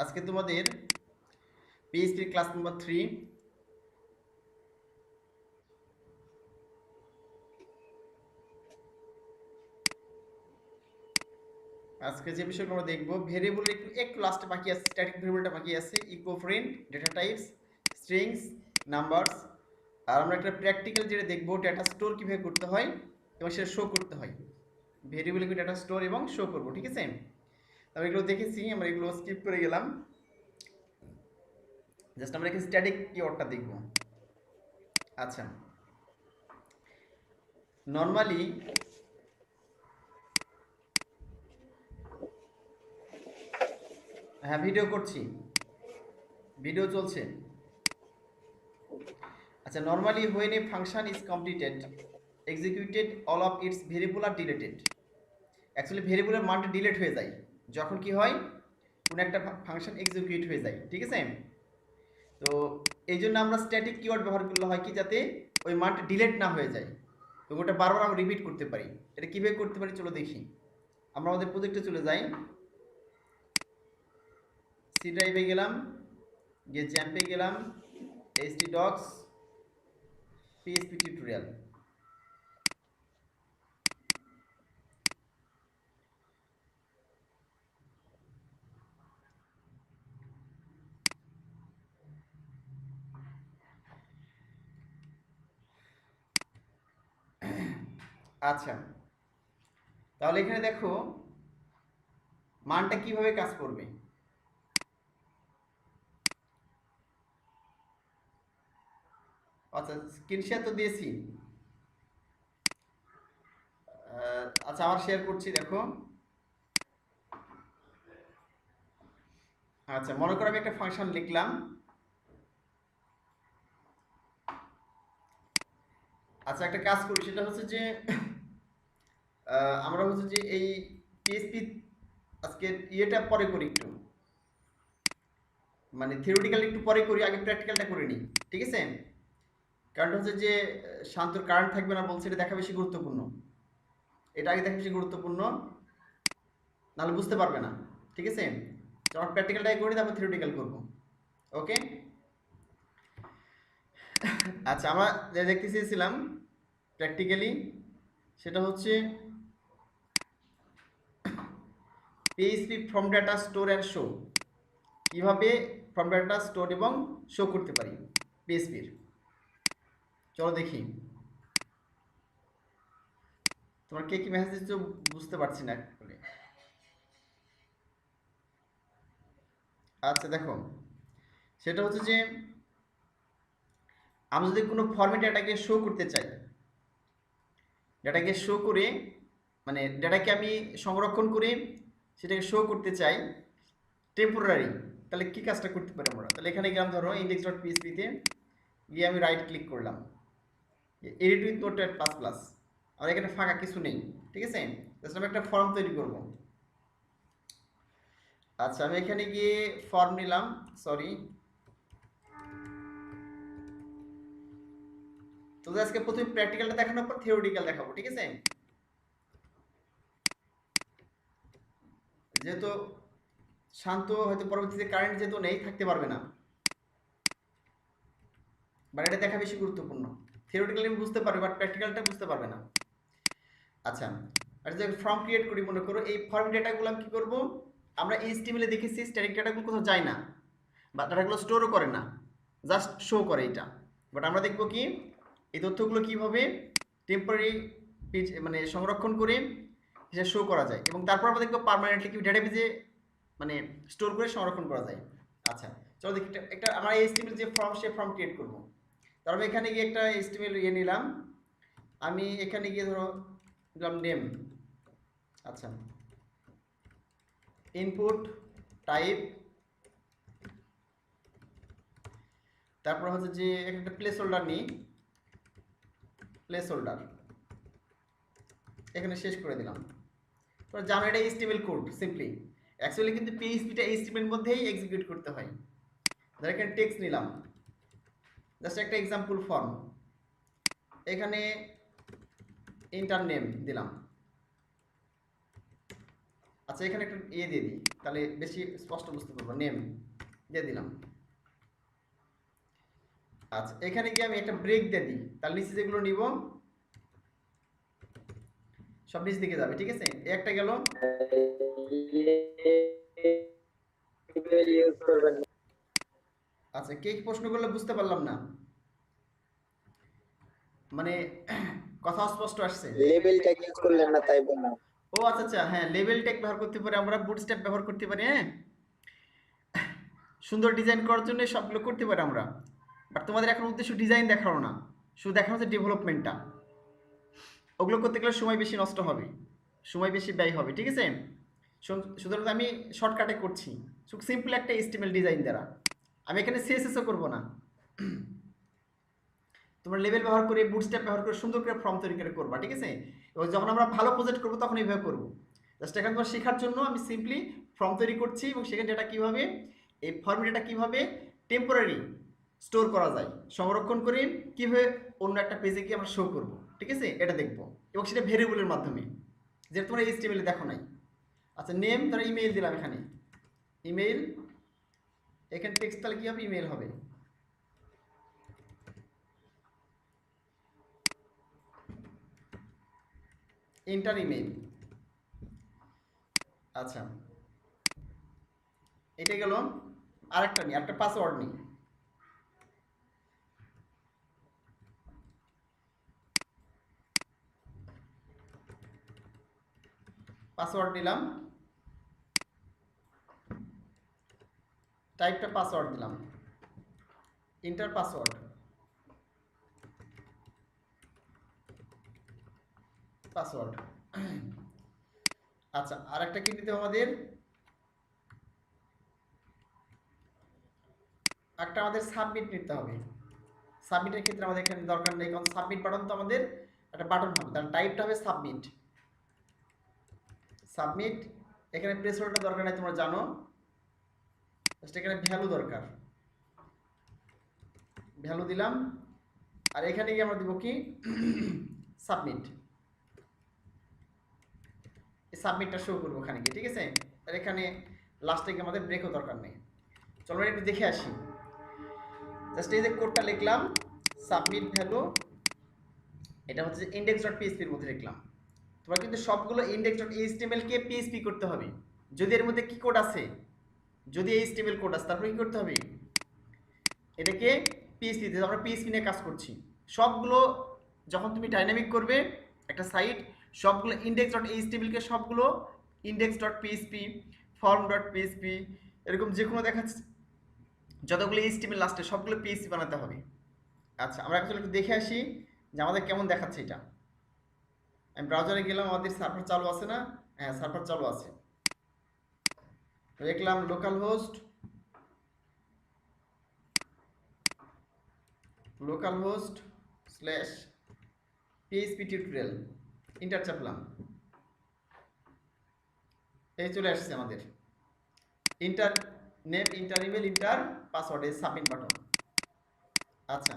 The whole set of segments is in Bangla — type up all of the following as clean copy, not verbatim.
আজকে তোমাদের পিএইচপি ক্লাস নাম্বার 3। আজকে যে বিষয়গুলো আমরা দেখব, ভেরিয়েবল একটু একটু লাস্টে বাকি আছে, স্ট্যাটিক ভেরিয়েবলটা বাকি আছে, echo friend, data types, strings, numbers. আর আমরা একটা প্র্যাকটিক্যাল যেটা দেখব, ডেটা স্টোর কিভাবে করতে হয় এবং সেটা শো করতে হয়। ভেরিয়েবলকে ডেটা স্টোর এবং শো করব, ঠিক আছে? আমরা এগুলো দেখেছি, আমরা এগুলো স্কিপ করে গেলাম। জাস্ট আমরা এখানে স্ট্যাটিক কিওয়ার্ডটা দেখব। আচ্ছা, নর্মালি হ্যাঁ ভিডিও করছি, ভিডিও চলছে। আচ্ছা, normally when a function is completed executed all of its variable are deleted। Actually ভেরিয়েবলের মানটা ডিলিট হয়ে যায় যখন কি হয়, কোনো একটা ফাংশন এক্সিকিউট হয়ে যায়, ঠিক আছে? তো এই জন্য আমরা স্ট্যাটিক কিওয়ার্ড ব্যবহার করলে হয় কি, যাতে ওই মানটা ডিলিট না হয়ে যায় এবং ওটা বারবার আমরা রিপিট করতে পারি। এটা কীভাবে করতে পারি চলো দেখি। আমরা আমাদের প্রজেক্টে চলে যাই, সি ড্রাইভে গেলাম, গিয়ে জ্যাম্পে গেলাম, এইচটি ডক্স, পিএইচপি টিউটোরিয়াল। আচ্ছা, তাহলে এখানে দেখো মানটা কিভাবে কাজ করবে। আচ্ছা, স্ক্রিন শেয়ার তো দিয়েছি। আচ্ছা, আবার শেয়ার করছি, দেখো। আচ্ছা, মনে করো আমি একটা ফাংশন লিখলাম। আচ্ছা, একটা কাজ করি, সেটা হচ্ছে যে আমরা হচ্ছে যে এই পিএইচপি আজকে ইয়েটা পরে করি, একটু মানে থিওরিটিক্যাল একটু পরে করি, আগে প্র্যাকটিক্যালটা করে নিই, ঠিক আছে? কারণটা হচ্ছে যে শান্তর কারেন্ট থাকবে না বলছে, এটা দেখা বেশি গুরুত্বপূর্ণ। এটা আগে দেখা বেশি গুরুত্বপূর্ণ, নাহলে বুঝতে পারবে না, ঠিক আছে? আমার প্র্যাকটিক্যালটাই করি, তারপর থিওরিটিক্যাল করবো, ওকে? আচ্ছা, আমরা যা দেখতে চেয়েছিলাম প্র্যাকটিক্যালি, সেটা হচ্ছে PHP from data store and show. কীভাবে ফ্রম ডাটা স্টোর এবং শো করতে পারি পিএইচপির, চলো দেখি। তোমার কে কি মেসেজ দিচ্ছ বুঝতে পারছি না আসলে। আচ্ছা দেখো, সেটা হচ্ছে যে আমি যদি কোনো ফর্মে ডাটাকে শো করতে চাই, ডাটাকে শো করে মানে ডাটাকে আমি সংরক্ষণ করে সেটাকে শো করতে চাই টেম্পোরারি, তাহলে কি কাজটা করতে পারি আমরা? তাহলে এখানে গেলাম, ধরো ইন্ডেক্স ডট পিএইচপিতে গিয়ে আমি রাইট ক্লিক করলাম, edit with notepad plus plus. আর এখানে ফাঁকা কিছু নেই, ঠিক আছে? জাস্ট আমি একটা ফর্ম তৈরি করব। আচ্ছা, আমি এখানে গিয়ে ফর্ম নিলাম, সরি। তো আজকে প্রথমে প্র্যাকটিক্যালটা দেখানোর পর থিওরিটিক্যাল দেখাবো, ঠিক আছে? যেহেতু শান্ত হয়তো পরবর্তীতে কারেন্ট যেহেতু নেই, থাকতে পারবে না, বাট এটা দেখা বেশি গুরুত্বপূর্ণ। থিওরিটিক্যালি বুঝতে পারবে, বাট প্র্যাকটিক্যালটা বুঝতে পারবে না। আচ্ছা, আর যে ফর্ম ক্রিয়েট করি, মনে করো এই ফর্ম ডেটাগুলো আমি কী করবো, আমরা এইচটিএমএলে দেখেছি স্ট্যাটিক ডেটাগুলো কোথাও যায় না বা ডাটাগুলো স্টোরও করে না, জাস্ট শো করে এটা। বাট আমরা দেখবো কি এই তথ্যগুলো কীভাবে টেম্পোরারি মানে সংরক্ষণ করে সেটা শো করা যায়, এবং তারপর আমরা দেখবো পার্মানেন্টলি কি ডেটাবেজে মানে স্টোর করে সংরক্ষণ করা যায়। আচ্ছা, চলো দেখি একটা আমরা এইচটিএমএল যে ফর্ম, সে ফর্ম ক্রিয়েট করবো। তারপর এখানে গিয়ে একটা এইচটিএমএল ইয়ে নিলাম, আমি এখানে গিয়ে ধরো দিলাম নেম। আচ্ছা, ইনপুট টাইপ, তারপর হচ্ছে যে একটা প্লেস হোল্ডার নিই, প্লেস হোল্ডার এখানে শেষ করে দিলাম। তো জানো এটা এইচটিএমএল কোড সিম্পলি, অ্যাকচুয়ালি কিন্তু পিএইচপিটা এইচটিএমএল মধ্যেই এক্সিকিউট করতে হয়। ধর এখানে টেক্সট নিলাম, জাস্ট একটা এক্সাম্পল ফর্ম, এখানে ইন্টার নেম দিলাম। আচ্ছা এখানে একটা দিয়ে দিই, তাহলে বেশি স্পষ্ট বুঝতে পারবো। নেম দিয়ে দিলাম। আচ্ছা এখানে গিয়ে আমি একটা ব্রেক দিয়ে দিই, তাহলে নিচে যেগুলো নিব সব নিচ দিকে যাবে। ঠিক আছে, একটা গেল। আচ্ছা কে প্রশ্ন করলে বুঝতে পারলাম না, মানে কথা স্পষ্ট আসছে? লেবেল ট্যাগ ইউজ করলেন না তাই বললাম। ও আচ্ছা আচ্ছা, হ্যাঁ লেবেল ট্যাগ ব্যবহার করতে পারি আমরা, বুটস্ট্র্যাপ ব্যবহার করতে পারি। হ্যাঁ, সুন্দর ডিজাইন করার জন্য সবগুলো করতে পারি আমরা। বাট তোমাদের এখন উদ্দেশ্য ডিজাইন দেখানো না, শুধু দেখানো হচ্ছে ডেভেলপমেন্টটা। ওগুলো করতে গেলে সময় বেশি নষ্ট হবে, সময় বেশি ব্যয় হবে। ঠিক আছে, সুতরাং আমি শর্টকাটে করছি, খুব সিম্পল একটা HTML ডিজাইন দ্বারা। আমি এখানে CSS ও করবো না, তোমরা লেভেল ব্যবহার করে বুটস্ট্র্যাপ ব্যবহার করে সুন্দর করে ফর্ম তৈরি করে করবা। ঠিক আছে, এবং যখন আমরা ভালো প্রজেক্ট করবো তখন এইভাবে করবো। জাস্ট এখানে তোমার শেখার জন্য আমি সিম্পলি ফর্ম তৈরি করছি, এবং সেখানে ডেটা কীভাবে, এই ফর্ম ডেটা কীভাবে টেম্পোরারি স্টোর করা যায়, সংরক্ষণ করে কীভাবে অন্য একটা পেজে গিয়ে আমরা শো করব। ঠিক আছে, এটা দেখবো, এবং সেটা ভেরিয়েবলের মাধ্যমে, যেটা তোমরা HTML দেখো নাই। আচ্ছা নেম, ধরো ইমেইল দিলাম এখানে, ইমেইল, এখানে টেক্সট তাহলে কী হবে, ইমেইল হবে। Enter email. আচ্ছা এটা গেল। আরেকটা নিই, একটা পাসওয়ার্ড নিই। পাসওয়ার্ড নিলাম, টাইপটা পাসওয়ার্ড দিলাম, এন্টার পাসওয়ার্ড। পাসওয়ার্ড। আচ্ছা আরেকটা কি দিতে আমাদের, একটা আমাদের সাবমিট নিতে হবে। সাবমিটের ক্ষেত্রে আমাদের এখানে দরকার নেই, কারণ সাবমিট বাটন তো আমাদের একটা বাটন হবে, তার টাইপটা হবে সাবমিট। সাবমিট, এখানে প্রেস হোল্ডার দরকার নেই, তোমরা জানো। জাস্ট এখানে ভ্যালু দরকার, ভ্যালু দিলাম। আর এখানে গিয়ে আমরা দিব কি, সাবমিট। এই সাবমিটটা শো করবো ওখানে গিয়ে। ঠিক আছে, আর এখানে লাস্টে গিয়ে আমাদের ব্রেকও দরকার নেই। চলো একটু দেখে আসি। জাস্ট এই যে কোডটা লিখলাম, সাবমিট ভ্যালু, এটা হচ্ছে index.php এর মধ্যে লিখলাম। তোমার কিন্তু সবগুলো index.html কে PHP করতে হবে। যদি এর মধ্যে কি কোড আছে, যদি HTML কোড আছে, তারপরে কি করতে হবে, এটাকে PHP দিতে। আমরা PHP নিয়ে কাজ করছি। সবগুলো যখন তুমি ডাইনামিক করবে একটা সাইট, সবগুলো index.html কে সবগুলো index.php, form.php, এরকম যে কোনো দেখাচ্ছে যতগুলো HTML লাস্টে সবগুলো PHP বানাতে হবে। আচ্ছা আমরা আসলে একটু দেখে আসি যে আমাদের কেমন দেখাচ্ছে এটা। আমি ব্রাউজারে গেলাম, আমাদের সার্ভার চালু আছে না? হ্যাঁ সার্ভার চালু আছে। দেখলাম লোকালহোস্ট /php টিউটোরিয়াল, ইন্টার চাপলাম, এই চলে আসছে আমাদের inter name, inter email, inter password, এই সাবমিট বাটন। আচ্ছা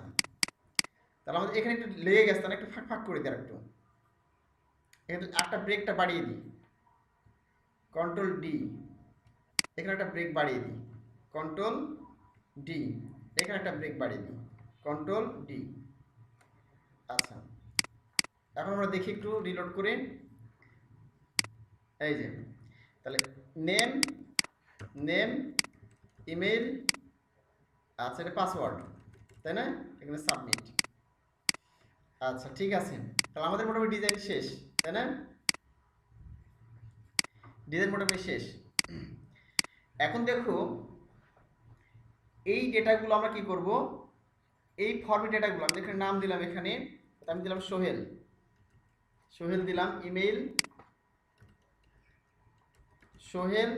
তাহলে আমাদের এখানে একটু লেগে গেছে, তাহলে একটু ফাঁক ফাঁক করে দিই, একটু এখানে একটা ব্রেকটা বাড়িয়ে দিই, কন্ট্রোল ডি, এখানে একটা ব্রেক বাড়িয়ে দিই, কন্ট্রোল ডি, এখানে একটা ব্রেক বাড়িয়ে দিই, কন্ট্রোল ডি। আচ্ছা এখন আমরা দেখি একটু রিলোড করে, এই যে তাহলে নেম, ইমেল, আচ্ছা এটা পাসওয়ার্ড, তাই না? এখানে সাবমিট। আচ্ছা ঠিক আছে, তাহলে আমাদের মোটামুটি ডিজাইন শেষ, তাই না? ডিজাইন মোটামুটি শেষ। এখন দেখো এই ডেটাগুলো আমরা কি করব, এই ফর্মেট ডেটাগুলো আমি এখানে নাম দিলাম, এখানে আমি দিলাম সোহেল দিলাম, ইমেল sohel@gmail.com,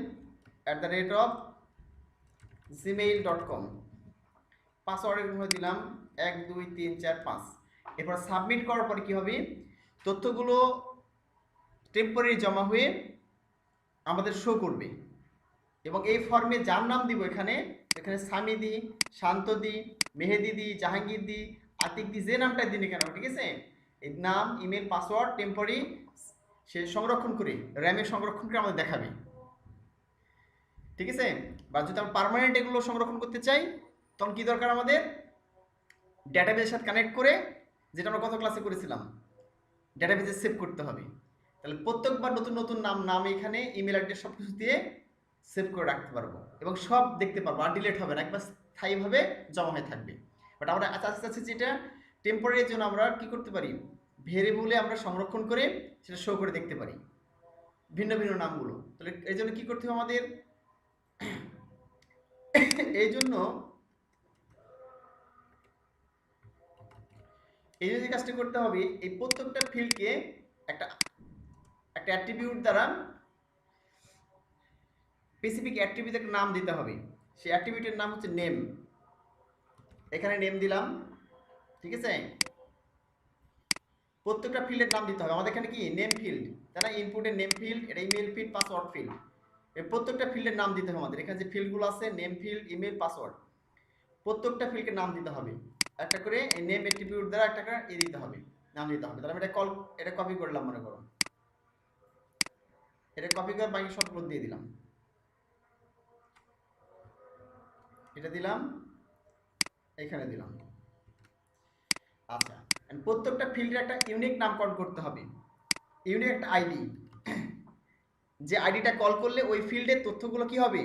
পাসওয়ার্ডের মধ্যে দিলাম 1 2 3 4 5। এরপর সাবমিট করার পরে কি হবে, তথ্যগুলো টেম্পোরারি জমা হয়ে আমাদের শো করবে। এবং এই ফর্মে যার নাম দিব, এখানে সামি দি, শান্ত দি, মেহেদি দি, জাহাঙ্গীর দি, আতিক দি, যে নামটা দিন কেন, ঠিক আছে, এই নাম, ইমেল, পাসওয়ার্ড টেম্পোরারি সে সংরক্ষণ করে র্যামে সংরক্ষণ করে আমাদের দেখাবে। ঠিক আছে? বা যদি আমরা পার্মানেন্ট এগুলো সংরক্ষণ করতে চাই তখন কি দরকার আমাদের, ডেটাবেসের সাথে কানেক্ট করে, যেটা আমরা গত ক্লাসে করেছিলাম, ডেটাবেসে সেভ করতে হবে। তাহলে প্রত্যেকবার নতুন নতুন নাম এখানে ইমেল অ্যাড্রেস সব কিছু দিয়ে সেভ করে রাখতে পারবো এবং সব দেখতে পারবো, আর ডিলেট হবে না, একবার স্থায়ীভাবে জমা হয়ে থাকবে। বাট আমরা আস্তে আস্তে যেটা টেম্পোরারির জন্য আমরা কি করতে পারি, ভেরিয়েবলে আমরা সংরক্ষণ করে সেটা শো করে দেখতে পারি ভিন্ন ভিন্ন নামগুলো। তাহলে এই জন্য কী করতে হবে আমাদের, এই জন্য যে কাজটা করতে হবে, এই প্রত্যেকটা ফিল্ডকে একটা অ্যাট্রিবিউট দ্বারা, স্পেসিফিক অ্যাট্রিবিউট একটা নাম দিতে হবে। সেই অ্যাট্রিবিউটের নাম হচ্ছে নেম। এখানে নেম দিলাম, ঠিক আছে? প্রত্যেকটা ফিল্ডের নাম দিতে হবে। আমাদের এখানে কি নেম ফিল্ড, তাই না? ইনপুটের নেম ফিল্ড, এটা ইমেল ফিল্ড, পাসওয়ার্ড ফিল্ড, এই প্রত্যেকটা ফিল্ডের নাম দিতে হবে আমাদের। এখানে যে ফিল্ডগুলো আছে, নেম ফিল্ড, ইমেল, পাসওয়ার্ড, প্রত্যেকটা ফিল্ডকে নাম দিতে হবে একটা করে। এই নেম অ্যাট্রিবিউট দ্বারা একটা করে দিতে হবে, নাম দিতে হবে। তাহলে আমি এটা কপি করলাম, মনে করো এটা কপি করে বাকি সবগুলো দিয়ে দিলাম, এটা দিলাম, এখানে দিলাম। আচ্ছা, প্রত্যেকটা ফিল্ডের একটা ইউনিক নামকরণ করতে হবে, ইউনিক একটা আইডি। যে আইডিটা কল করলে ওই ফিল্ডের তথ্যগুলো কি হবে,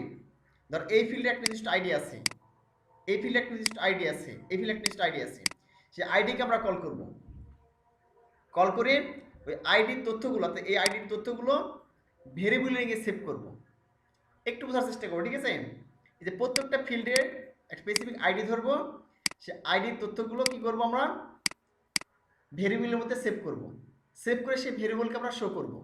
ধর এই ফিল্ডে একটা নির্দিষ্ট আইডি আছে, এই ফিল্ডে একটা নির্দিষ্ট আইডি আছে, এই ফিল্ডে একটা নির্দিষ্ট আইডি আছে, সেই আইডিকে আমরা কল করব। কল করে ওই আইডির তথ্যগুলো, এই আইডির তথ্যগুলো ভেরিয়েবলে গিয়ে সেভ করব। একটু বোঝার চেষ্টা করবো, ঠিক আছে? এই যে প্রত্যেকটা ফিল্ডের একটা স্পেসিফিক আইডি ধরবো, সে আইডির তথ্যগুলো কি করব, আমরা ভেরিয়েবলের মধ্যে সেভ করব। সেভ করে সেই ভেরিয়েবলকে আমরা শো করব।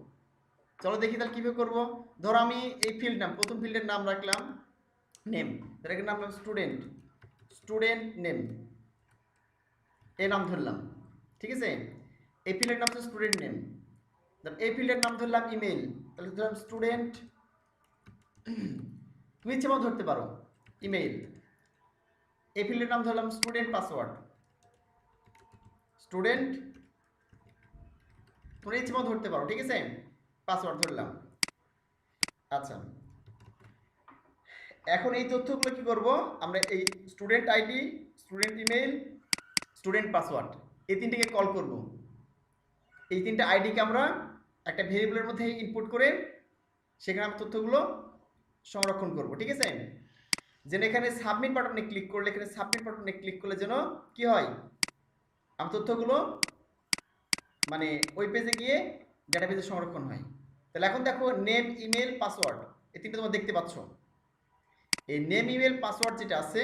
চলো দেখি তাহলে কীভাবে করবো। ধরো আমি এই ফিল্ড নাম, প্রথম ফিল্ডের নাম রাখলাম নেম, এটাকে নাম স্টুডেন্ট নেম, এই নাম ধরলাম, ঠিক আছে? এই ফিল্ডের নাম হচ্ছে স্টুডেন্ট নেম। এই ফিল্ডের নাম ধরলাম ইমেল, তাহলে ধরলাম স্টুডেন্ট, তুমি ইচ্ছে মতো ধরতে পারো ইমেল। এই ফিল্ডের নাম ধরলাম স্টুডেন্ট পাসওয়ার্ড, স্টুডেন্ট, তুমি ইচ্ছে মতো ধরতে পারো, ঠিক আছে? পাসওয়ার্ড ধরলাম। আচ্ছা, এখন এই তথ্যগুলো কি করব, আমরা এই student ID, student email, student password, এই তিনটিকে কল করব। এই তিনটা আইডিকে আমরা একটা ভেরিয়েবলের মধ্যে ইনপুট করে সেখানে আমরা তথ্যগুলো সংরক্ষণ করব, ঠিক আছে? যেন এখানে সাবমিট বাটনে ক্লিক করলে, এখানে সাবমিট বাটনে ক্লিক করলে যেন কি হয়, আমার তথ্যগুলো মানে ওই পেজে গিয়ে ডেটাবেজে সংরক্ষণ হয়। তাহলে এখন দেখো নেম, ইমেল, পাসওয়ার্ড, এই তিনটা তোমরা দেখতে পাচ্ছ। এই নেম, ইমেল, পাসওয়ার্ড যেটা আছে,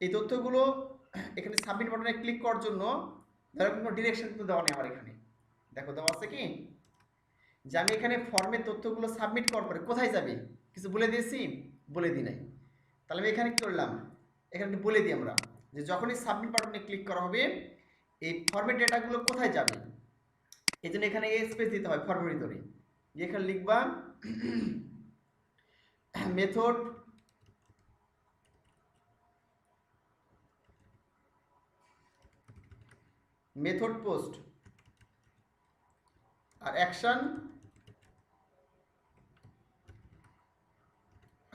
এই তথ্যগুলো এখানে সাবমিট বাটনে ক্লিক করার জন্য ধরো কোনো ডিরেকশন কিন্তু দেওয়া নেই আমার এখানে, দেখো দেওয়া আছে কি, যে আমি এখানে ফর্মের তথ্যগুলো সাবমিট করার পরে কোথায় যাবে কিছু বলে দিয়েছি, বলে দিই নাই। তাহলে আমি এখানে কি করলাম, এখানে বলে দিই আমরা যে যখনই সাবমিট বাটনে ক্লিক করা হবে এই ফর্মের ডেটাগুলো কোথায় যাবে, এই জন্য এখানে স্পেস দিতে হয় ফর্মের ভিতরে। যে এখানে লিখবা মেথড পোস্ট আর অ্যাকশন।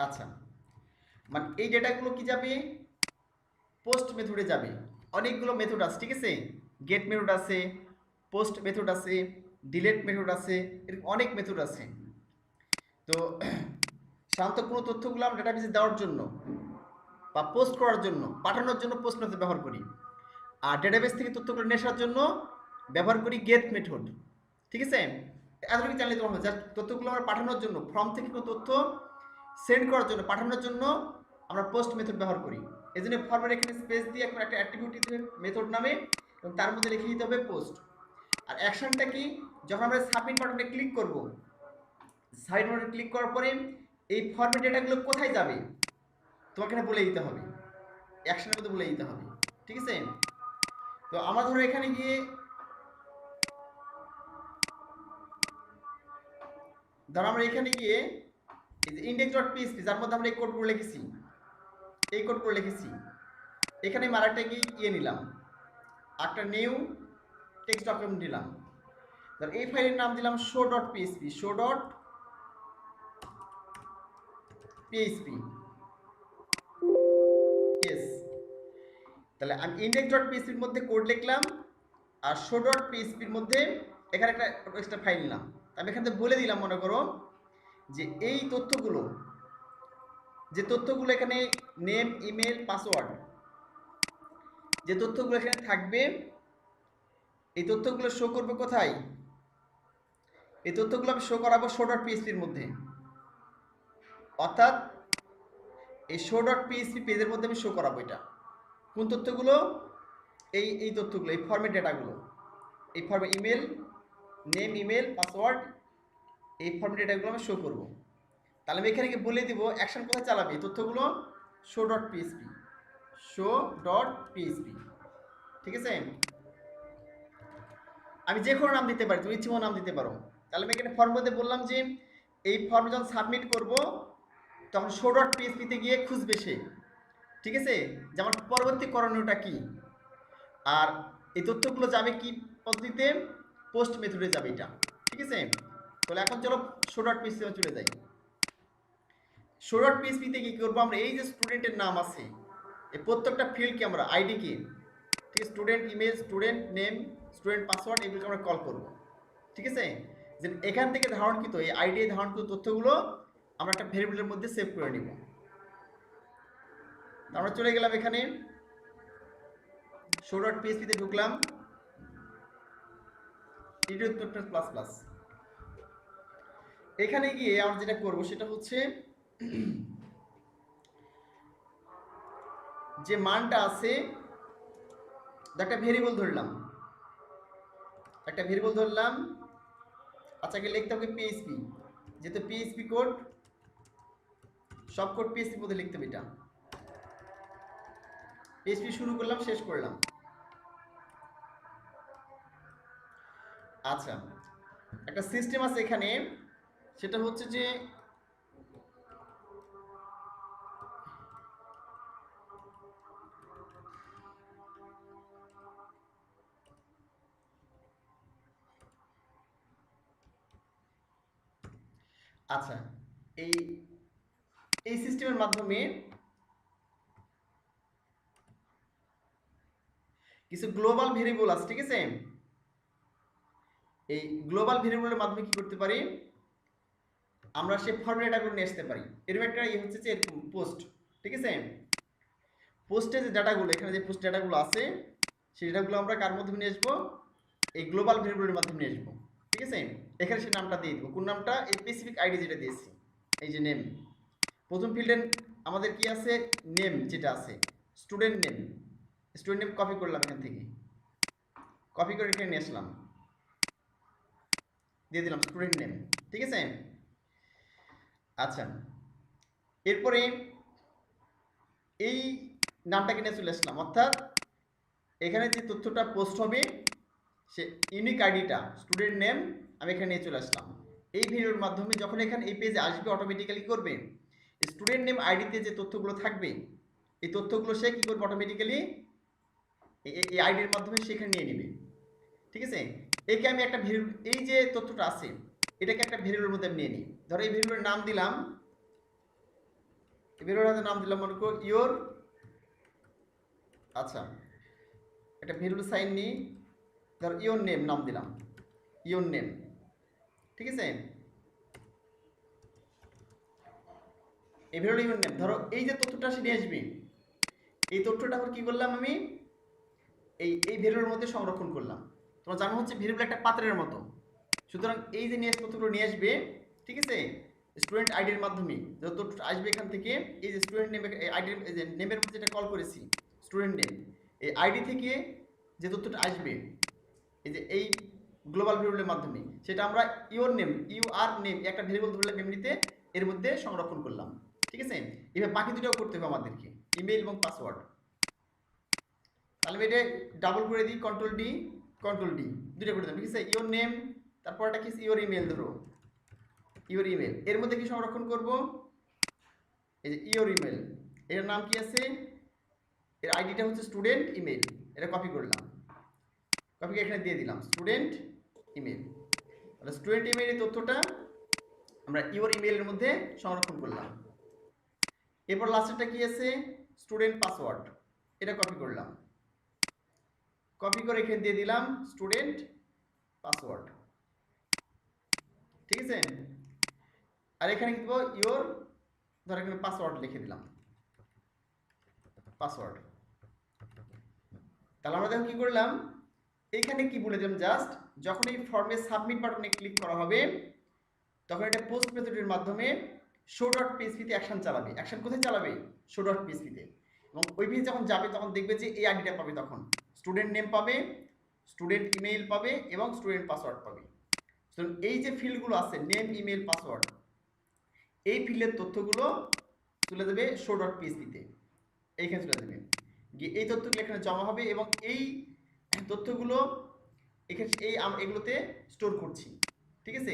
আচ্ছা, মানে এই ডেটাগুলো কি যাবে, পোস্ট মেথডে যাবে। অনেকগুলো মেথড আছে, ঠিক আছে? গেট মেথড আছে, পোস্ট মেথড আছে, ডিলেট মেথড আছে, এরকম অনেক মেথড আছে। তো সাধারণত কোনো তথ্যগুলো আমরা ডেটাবেসে দেওয়ার জন্য বা পোস্ট করার জন্য, পাঠানোর জন্য পোস্ট মেথড ব্যবহার করি, আর ডেটাবেস থেকে তথ্যগুলো নিয়ে আসার জন্য ব্যবহার করি গেট মেথড, ঠিক আছে? এতটুকু জানলে তোমার হবে, জাস্ট তথ্যগুলো আমরা পাঠানোর জন্য, ফর্ম থেকে কোনো তথ্য সেন্ড করার জন্য, পাঠানোর জন্য আমরা পোস্ট মেথড ব্যবহার করি। এই জন্য ফর্মের এখানে স্পেস দিয়ে একটা অ্যাট্রিবিউট দিতে হবে মেথড নামে, এবং তার মধ্যে লিখে দিতে হবে পোস্ট। আর অ্যাকশনটা কি, যখন আমরা সাবমিট বাটনে ক্লিক করব, সাবমিট বাটনে ক্লিক করার পরে এই ফর্মের ডেটাগুলো কোথায় যাবে তোমাকে এখানে বলে দিতে হবে, অ্যাকশনের মধ্যে বলে দিতে হবে, ঠিক আছে? তো আমরা ধরো এখানে গিয়ে ধরো আমরা এখানে গিয়ে এই যে index.php যার মধ্যে আমরা এই কোডগুলো লিখেছি, এই কোডগুলো লিখেছি, এখানে আমি আরেকটা গিয়ে নিলাম, একটা নিউ টেক্সট ডকুমেন্ট দিলাম, ধর এই ফাইলের নাম দিলাম show.php, পিএইচপি। ইয়েস, তাহলে আমি index.php এর মধ্যে কোড লিখলাম আর show.php এর মধ্যে এখানে একটা এক্সট্রা ফাইল নিলাম। আমি এখান থেকে বলে দিলাম, মনে করো যে এই তথ্যগুলো, যে তথ্যগুলো এখানে নেম, ইমেল, পাসওয়ার্ড, যে তথ্যগুলো এখানে থাকবে, এই তথ্যগুলো শো করবে কোথায়? এই তথ্যগুলো আমি শো করাবো show.php এর মধ্যে। অর্থাৎ এই show.php পেজের মধ্যে আমি শো করাবো এটা। কোন তথ্যগুলো? এই তথ্যগুলো, এই ফর্মেট ডেটাগুলো, এই ফর্মে ইমেল, নেম, ইমেল, পাসওয়ার্ড, এই ফর্মেট ডেটাগুলো আমি শো করব। তাহলে আমি এখানে বলে দিব অ্যাকশন কোথায় চালাবে এই তথ্যগুলো? show.php, show.php। ঠিক আছে, আমি যে কোনো নাম দিতে পারি, তুমি ইচ্ছে মতো নাম দিতে পারো। তাহলে আমি এখানে ফর্ম মধ্যে বললাম যে এই ফর্ম যখন সাবমিট করব তখন show.php তে গিয়ে খুঁজবে সে। ঠিক আছে, যে আমার পরবর্তী করণীয়টা কি। আর এই তথ্যগুলো যাবে কি পদ্ধতিতে? পোস্ট মেথডে যাবে এটা। ঠিক আছে, তাহলে এখন চলো show.php চলে যাই। show.php তে কি করবো আমরা? এই যে স্টুডেন্টের নাম আছে, এই প্রত্যেকটা ফিল্ডকে আমরা আইডি কি, ঠিক আছে, student email, student name, student password, এগুলোকে আমরা কল করব। ঠিক আছে, যে এখান থেকে ধারণকৃত এই আইডি ধারণকৃত তথ্যগুলো আমরা একটা ভেরিয়েবলের মধ্যে সেভ করে নিব। আমরা চলে গেলাম এখানে show.php তে ঢুকলাম, প্লাস প্লাস। এখানে গিয়ে আমরা যেটা করব সেটা হচ্ছে যে মানটা আছে, একটা ভেরিয়েবল ধরলাম, আচ্ছা, লিখতে হবে পিএইচপি, যেহেতু পিএইচপি কোড, সব কোড পিএইচপি মধ্যে লিখতে হবে। এটা পিএইচপি শুরু করলাম, শেষ করলাম। আচ্ছা, একটা সিস্টেম আছে এখানে, সেটা হচ্ছে যে আচ্ছা, এই এই সিস্টেমের মাধ্যমে কিছু গ্লোবাল ভেরিয়েবল আছে। ঠিক আছে, এই গ্লোবাল ভেরিয়েবলের মাধ্যমে কি করতে পারি আমরা? সে ফর্মেট ডেটাগুলো নিয়ে আসতে পারি। এরকম একটা হচ্ছে যে পোস্ট। ঠিক আছে, পোস্টে যে ডাটাগুলো, এখানে যে পোস্ট ডাটাগুলো আছে, সেই ডাটাগুলো আমরা কার মাধ্যমে নিয়ে আসবো? এই গ্লোবাল ভেরিয়েবলের মাধ্যমে নিয়ে আসবো। ঠিক আছে, এখানে সেই নামটা দিয়ে দিব। কোন নামটা? এই স্পেসিফিক আইডি যেটা দিয়েছি, এই যে নেম। প্রথম ফিল্ডে আমাদের কি আছে? নেম যেটা আছে, student name. Student name copy করলাম, এখান থেকে কপি করে এখানে নিয়ে আসলাম, দিয়ে দিলাম স্টুডেন্ট নেম। ঠিক আছে, আচ্ছা, এরপরে এই নামটাকে নিয়ে চলে আসলাম। অর্থাৎ এখানে যে তথ্যটা পোস্ট হবে সে ইউনিক আইডিটা স্টুডেন্ট নেম আমি এখানে নিয়ে চলে আসলাম। এই ভিডিওর মাধ্যমে যখন এখানে এই পেজে আসবে অটোমেটিক্যালি করবে স্টুডেন্ট নেম আইডিতে যে তথ্যগুলো থাকবে, এই তথ্যগুলো সে কী করবে? অটোমেটিক্যালি এই আইডির মাধ্যমে সেখানে নিয়ে নেবে। ঠিক আছে, একে আমি একটা ভেরিয়েবল, এই যে তথ্যটা আছে এটাকে একটা ভেরিয়েবলের মধ্যে আমি নিয়ে নিই। ধরো এই ভেরিয়েবলের নাম দিলাম, এই ভেরিয়েবলের নাম দিলাম মনে করো ইয়োর। আচ্ছা, একটা ভেরিয়েবল সাইন নিই, ধরো ইয়োর নেম নাম দিলাম, ইয়োর নেম। ঠিক আছে, এই ভেরিয়েবল ইয়োর নেম। ধরো এই যে তথ্যটা সে নিয়ে আসবে, এই তথ্যটা আবার কি করলাম আমি? এই ভেরিয়েবলের মধ্যে সংরক্ষণ করলাম। তোমরা জানো হচ্ছে ভেরিয়েবল একটা পাত্রের মতো, সুতরাং এই যে নিয়ে তথ্যগুলো নিয়ে আসবে, ঠিক আছে, স্টুডেন্ট আইডির মাধ্যমে যত তথ্য আসবে এখান থেকে, এই যে স্টুডেন্ট নেম আইডির যে নেমের মধ্যে যেটা কল করেছি স্টুডেন্ট নেম, এই আইডি থেকে যে তথ্যটা আসবে এই যে এই গ্লোবাল ভেরিয়েবলের মাধ্যমে, সেটা আমরা ইউর নেম, একটা ভেরিয়েবল ধরলে মেমরিতে, এর মধ্যে সংরক্ষণ করলাম। ঠিক আছে, এভাবে বাকি দুটাও করতে হবে আমাদেরকে, ইমেল এবং পাসওয়ার্ড। তাহলে আমি এটা ডাবল করে দিই, কন্ট্রোল ডি দুটো করে দিলাম। ঠিক আছে, ইওর নেম, তারপর এটা কি ইওর ইমেল, ধরো ইওর ইমেল, এর মধ্যে কি সংরক্ষণ করব? এই যে ইওর ইমেল, এর নাম কি আছে? এর আইডিটা হচ্ছে স্টুডেন্ট ইমেল, এটা কপি করলাম, কপি এখানে দিয়ে দিলাম স্টুডেন্ট ইমেল। তাহলে স্টুডেন্ট ইমেলের তথ্যটা আমরা ইওর ইমেলের মধ্যে সংরক্ষণ করলাম। এরপর লাস্টেরটা কি আছে, স্টুডেন্ট পাসওয়ার্ড, এটা কপি করলাম, কপি করে এখানে দিয়ে দিলাম স্টুডেন্ট পাসওয়ার্ড, ঠিক আছে। আর এখানে কি দেবো, ইওর, ধর এখানে পাসওয়ার্ড লিখে দিলাম, পাসওয়ার্ড। তাহলে আমরা দেখো কি করলাম, এখানে কি বলে দিলাম, জাস্ট যখন এই ফর্মে সাবমিট বাটনে ক্লিক করা হবে তখন এটা পোস্ট মেথডের মাধ্যমে শো ডট পিএইচপি তে অ্যাকশন চালাবে। অ্যাকশন কোথায় চালাবে, শো ডট পিএইচপি তে। এবং ওই পেজে যখন যাবে তখন দেখবে যে এই আইডিটা পাবে, তখন স্টুডেন্ট নেম পাবে, স্টুডেন্ট ইমেইল পাবে এবং স্টুডেন্ট পাসওয়ার্ড পাবে। তো এই যে ফিল্ডগুলো আছে নেম, ইমেইল, পাসওয়ার্ড, এই ফিল্ডের তথ্যগুলো তুলে দেবে শো ডট পিএইচপি তে, এইখানে চলে দেবে গিয়ে এই তথ্যগুলো এখানে জমা হবে এবং এই তথ্যগুলো এখানে এগুলোতে স্টোর করছি, ঠিক আছে।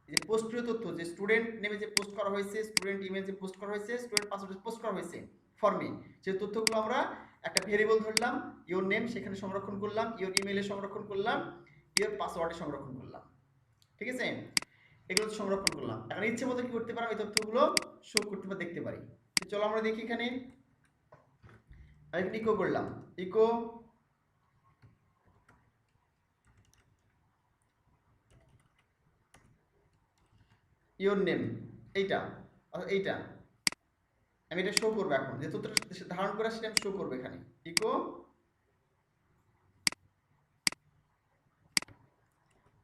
এই যে পোস্টীয় তথ্য, যে স্টুডেন্ট নেমে যে পোস্ট করা হয়েছে, স্টুডেন্ট ইমেল যে পোস্ট করা হয়েছে, স্টুডেন্ট পাসওয়ার্ড পোস্ট করা হয়েছে ফর্মে, সেই তথ্যগুলো আমরা একটা ভেরিয়েবল ধরলাম, ইওর নেম সেখানে সংরক্ষণ করলাম, ইওর ইমেইলে সংরক্ষণ করলাম, ইওর পাসওয়ার্ডে সংরক্ষণ করলাম, ঠিক আছে। এগুলো সংরক্ষণ করলাম। এখন ইচ্ছে মতো কি করতে পারি, এই তথ্যগুলো শো করতে বা দেখতে পারি। চলো আমরা দেখি এখানে, আরেকটা ইকো করলাম, ইকো ইওর নেম, এইটা এইটা আমি এটা শো করবো, এখন যে তথ্যটা ধারণ করা সেটা আমি শো করবো এখানে, ইকো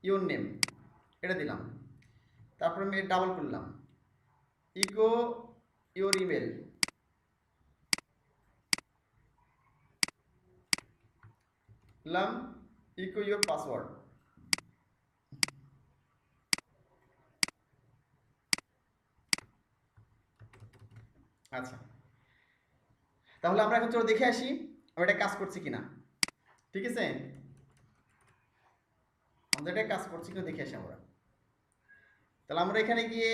ইওর নেম, এটা দিলাম। তারপর আমি ডাবল করলাম, ইকো ইওর ইমেল, দিলাম ইকো ইওর পাসওয়ার্ড। আচ্ছা, তাহলে আমরা এখন চলো দেখে আসি আমরা এটা কাজ করছি কিনা, ঠিক আছে। আমাদের এটা কাজ করছি কিনা দেখে আসি আমরা। তাহলে আমরা এখানে গিয়ে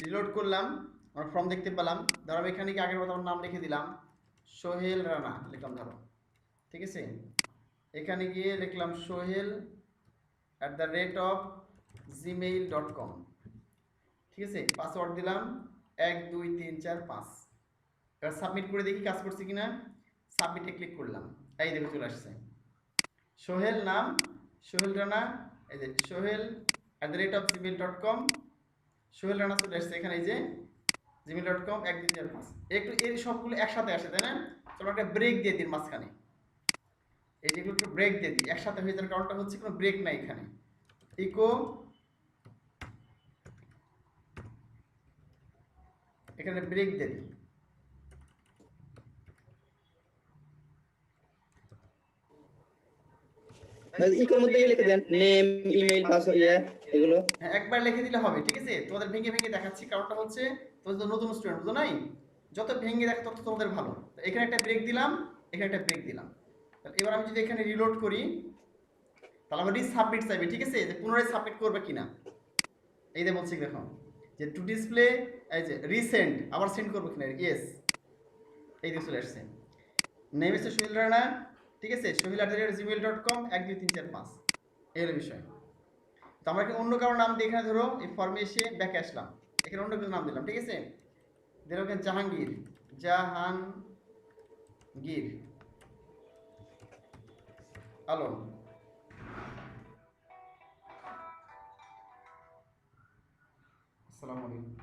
রিলোড করলাম, আমরা ফর্ম দেখতে পেলাম। ধরো আমি এখানে গিয়ে আগের মতো আমার নাম লিখে দিলাম, সোহেল রানা লিখলাম ধরো, ঠিক আছে। এখানে গিয়ে লিখলাম sohel@gmail.com, ঠিক আছে। পাসওয়ার্ড দিলাম 1 2 3 4 5। এবার সাবমিট করে দেখি কাজ করছে কিনা। সাবমিটে ক্লিক করলাম, এই দেখো চলে আসছে সোহেল নাম, সোহেল রানা, এই যে sohel@gmail.com, সোহেল রানা চলে আসছে এখানে, এই যে gmail.com 1 2 4 5। একটু এই সবগুলো একসাথে আসে, তাই না। চলো একটা ব্রেক দিয়ে দিন মাঝখানে, এই যেগুলো একটু ব্রেক দিয়ে দিই, একসাথে হয়ে যাওয়ার কারণটা হচ্ছে কোনো ব্রেক নাই এখানে। ইকো, এখানে ব্রেক দিয়ে দিই, ইকোর মধ্যে লিখে দেন নেম, ইমেল, পাসওয়ার্ড, এগুলো। হ্যাঁ একবার লিখে দিলে হবে, ঠিক আছে। তোমাদের ভেঙে ভেঙে দেখাচ্ছি, কারণটা হচ্ছে তোমাদের তো নতুন স্টুডেন্ট, বুঝো নাই, যত ভেঙে দেখো তত তোমাদের ভালো। এখানে একটা ব্রেক দিলাম, এখানে একটা ব্রেক দিলাম। এবার আমি যদি এখানে রিলোড করি তাহলে আমার সাবমিট চাইবে, ঠিক আছে, যে পুনরায় সাবমিট করবে কিনা। এই যে বলছি দেখো যে টু ডিসপ্লে, এই যে রিসেন্ড, আবার সেন্ড করবো কিনা, ইয়েস, এই দিয়ে চলে আসছে। নেম হচ্ছে সোহেল রানা, ঠিক আছে, sohel@gmail.com 1 2 3 4 5, এই হলো বিষয়। তো আমরা এখানে অন্য কারো নাম দিয়ে এখানে ধরো এই ফর্মে এসে ব্যাকে আসলাম, এখানে অন্য কিছু নাম দিলাম, ঠিক আছে। দিলাম এখানে জাহাঙ্গীর, জাহাঙ্গীর আলম। আসসালামু আলাইকুম,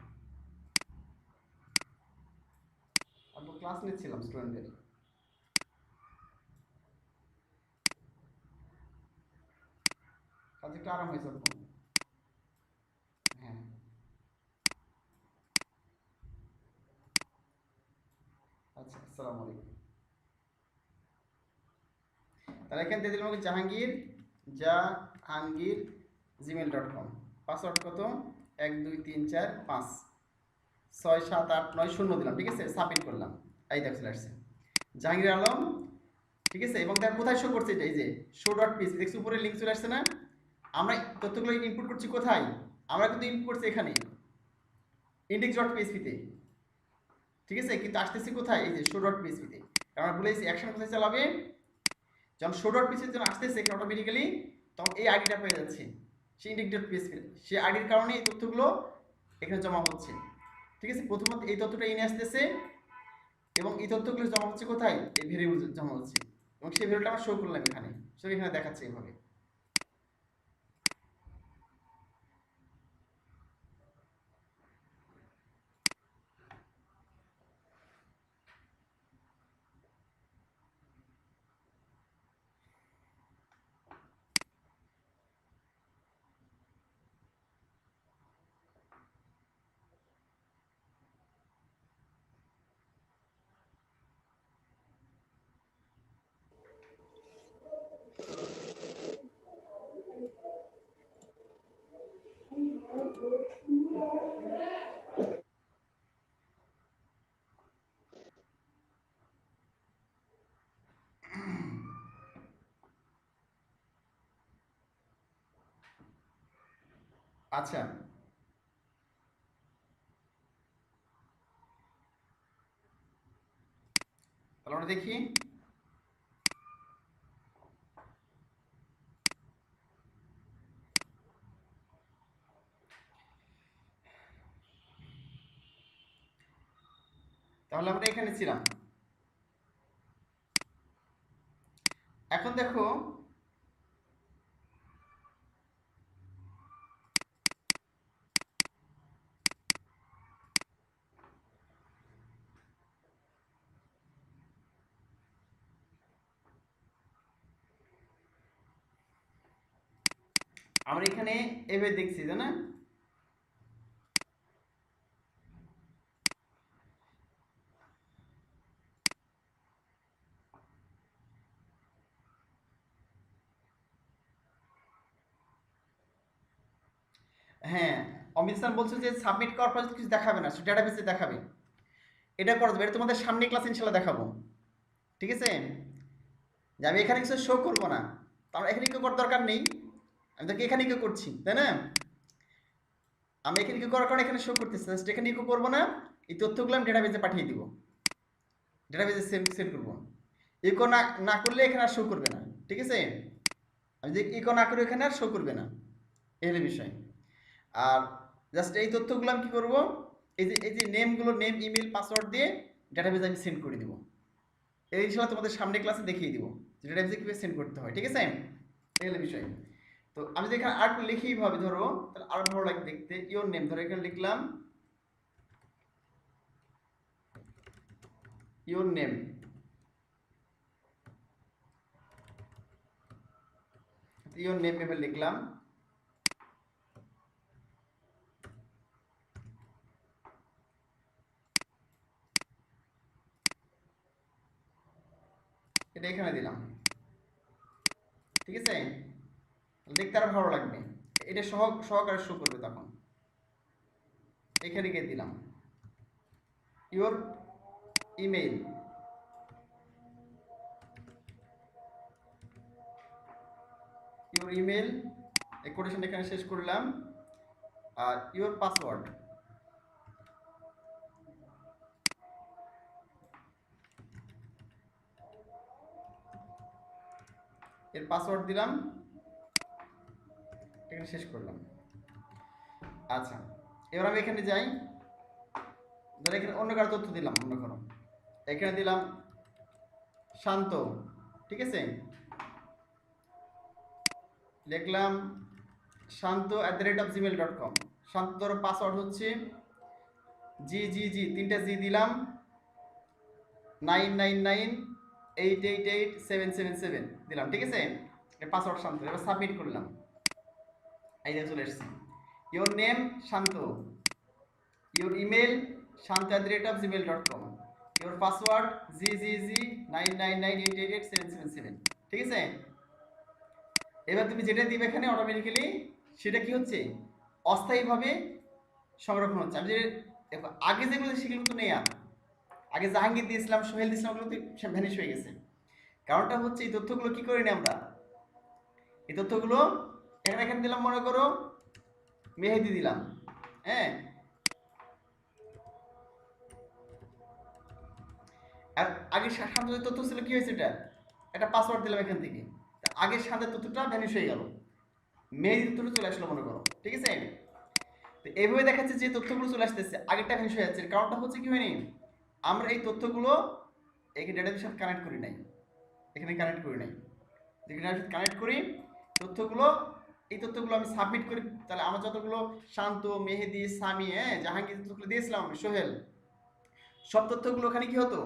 আমি ক্লাস নিচ্ছিলাম স্টুডেন্টদের। কাজে একটু আরাম হয়েছে আপনার? হ্যাঁ, আচ্ছা, আসসালামু আলাইকুম। তাহলে এখান থেকে দিলাম জাহাঙ্গীর, জাহাঙ্গীর gmail.com, পাসওয়ার্ড কত 1 2 3 4 5 6 7 8 9 0 দিলাম, ঠিক আছে। সাবমিট করলাম, এই দেখো চলে আসছে জাহাঙ্গীর আলম, ঠিক আছে। এবং দেখো কোথায় শো করছে, এই যে শো ডট পিএইচপি, দেখছো উপরে লিঙ্ক চলে আসছে না। আমরা তথ্যগুলো ইনপুট করছি কোথায়, আমরা কিন্তু ইনপুট করছি এখানে index.php তে, ঠিক আছে। কিন্তু আসতেছি কোথায়, এই যে শো ডট পিএইচপি তে। আমরা বলেছি অ্যাকশন কোথায় চালাবে, যখন শো ডট পিএইচপি যখন আসতেছে এখানে অটোমেটিক্যালি তখন এই আইডিটা পেয়ে যাচ্ছে, সেই index.php, সেই আইডির কারণে এই তথ্যগুলো এখানে জমা হচ্ছে, ঠিক আছে। প্রথমত এই তথ্যটা এনে আসতেছে, এবং এই তথ্যগুলো জমা হচ্ছে কোথায়, এই ভেরিয়েবল জমা হচ্ছে, এবং সেই ভেরিয়েবলটা আমরা শো করলাম এখানে, শো এখানে দেখাচ্ছে এইভাবে। আচ্ছা, তাহলে আমরা দেখি তাহলে আমরা এখানে ছিলাম। এখন দেখো আমরা এখানে এভাবে দেখছি, তাই না? হ্যাঁ, অমিত স্যার বলছে যে সাবমিট করার পর কিছু দেখাবে না, ডেটাবেসে দেখাবে। এটা করে দেবে, এটা তোমাদের সামনে ক্লাস ইনশাল্লাহ দেখাবো, ঠিক আছে? যে আমি এখানে কিছু শো করবো না, আমার এখানে কেউ করার দরকার নেই, আমি তোকে এখানে কেউ করছি, তাই না? আমি এখানে কেউ করার কারণে এখানে শো করতেছি, জাস্ট এখানে কেউ করবো না, এই তথ্যগুলো আমি ডেটাবেসে পাঠিয়ে দিব, ডেটাবেসে সেন্ড করবো। ইকো না না করলে এখানে আর শো করবে না, ঠিক আছে? আমি যে ইকো না করে এখানে আর শো করবে না, এই হলো বিষয়। আর জাস্ট এই তথ্যগুলো আমি কী করবো, এই যে নেমগুলো, নেম ইমেল পাসওয়ার্ড দিয়ে ডেটাবেসে আমি সেন্ড করে দিব। এই জিনিসগুলো তোমাদের সামনে ক্লাসে দেখিয়ে দিব যে ডেটাবেসে কীভাবে সেন্ড করতে হয়, ঠিক আছে? এই হলো বিষয়। তো আমি যদি এখানে আর লিখি ভাবে ধরো, তাহলে আরো ভালো লাগে দেখতে। ইওর নেম ধরো এখানে লিখলাম ইওর নেম, ইওর নেম এভাবে লিখলাম। এটা এখানে দিলাম, ঠিক আছে? দেখতে আরো ভালো লাগবে, এটা সহকারে শো করবে তখন। এখানে গিয়ে দিলাম ইওর ইমেইল, ইওর ইমেল, এই কোটেশন এখানে শেষ করলাম। আর ইওর পাসওয়ার্ড, এর পাসওয়ার্ড দিলাম, এখানে শেষ করলাম। আচ্ছা, এবার আমি এখানে যাই, ধরো এখানে অন্য কারো তথ্য দিলাম, মনে করো এখানে দিলাম শান্ত, ঠিক আছে? লিখলাম shant@gmail.com। শান্ত ধরো পাসওয়ার্ড হচ্ছে জি, তিনটা জি দিলাম, 999888777 দিলাম, ঠিক আছে? এটা পাসওয়ার্ড শান্ত। এবার সাবমিট করলাম, এই যে চলে এসেছে। Your name Shant, your email shant@gmail.com, your password G 999888777, ঠিক আছে? এবার তুমি যেটা দিবে এখানে অটোমেটিক্যালি সেটা কি হচ্ছে, অস্থায়ীভাবে সংরক্ষণ হচ্ছে। আমি যে দেখো আগে যেগুলো সেগুলো তো নেই, আর আগে জাহাঙ্গীর দিয়েছিলাম, সোহেল দিয়েছিলাম, ওগুলো তো ভ্যানিশ হয়ে গেছে। কারণটা হচ্ছে এই তথ্যগুলো কি করি না আমরা, এই তথ্যগুলো এখানে দিলাম, মনে করো মেহেদি দিলাম, হ্যাঁ? আর আগের শান্ত যে তথ্য ছিল কি হয়েছে, এটা একটা পাসওয়ার্ড দিলাম এখান থেকে, আগের শান্তের তথ্যটা ভ্যানিশ হয়ে গেল, মেহেদি তথ্যটা চলে আসলো, মনে করো, ঠিক আছে? তো এইভাবে দেখাচ্ছে যে তথ্যগুলো চলে আসতেছে, আগেরটা ভ্যানিশ হয়ে যাচ্ছে। কারণটা হচ্ছে কি হয়নি, আমরা এই তথ্যগুলো এই ডেটাবেসের সাথে কানেক্ট করি নাই, এখানে কানেক্ট করি নাই। যেখানে আমি কানেক্ট করি তথ্যগুলো, এই তথ্যগুলো আমি সাবমিট করি, তাহলে আমার যতগুলো শান্ত, মেহেদি, সামি, জাহাঙ্গীর তথ্যগুলো দিয়েছিলাম আমি, সোহেল, সব তথ্যগুলো ওখানে কি হতো,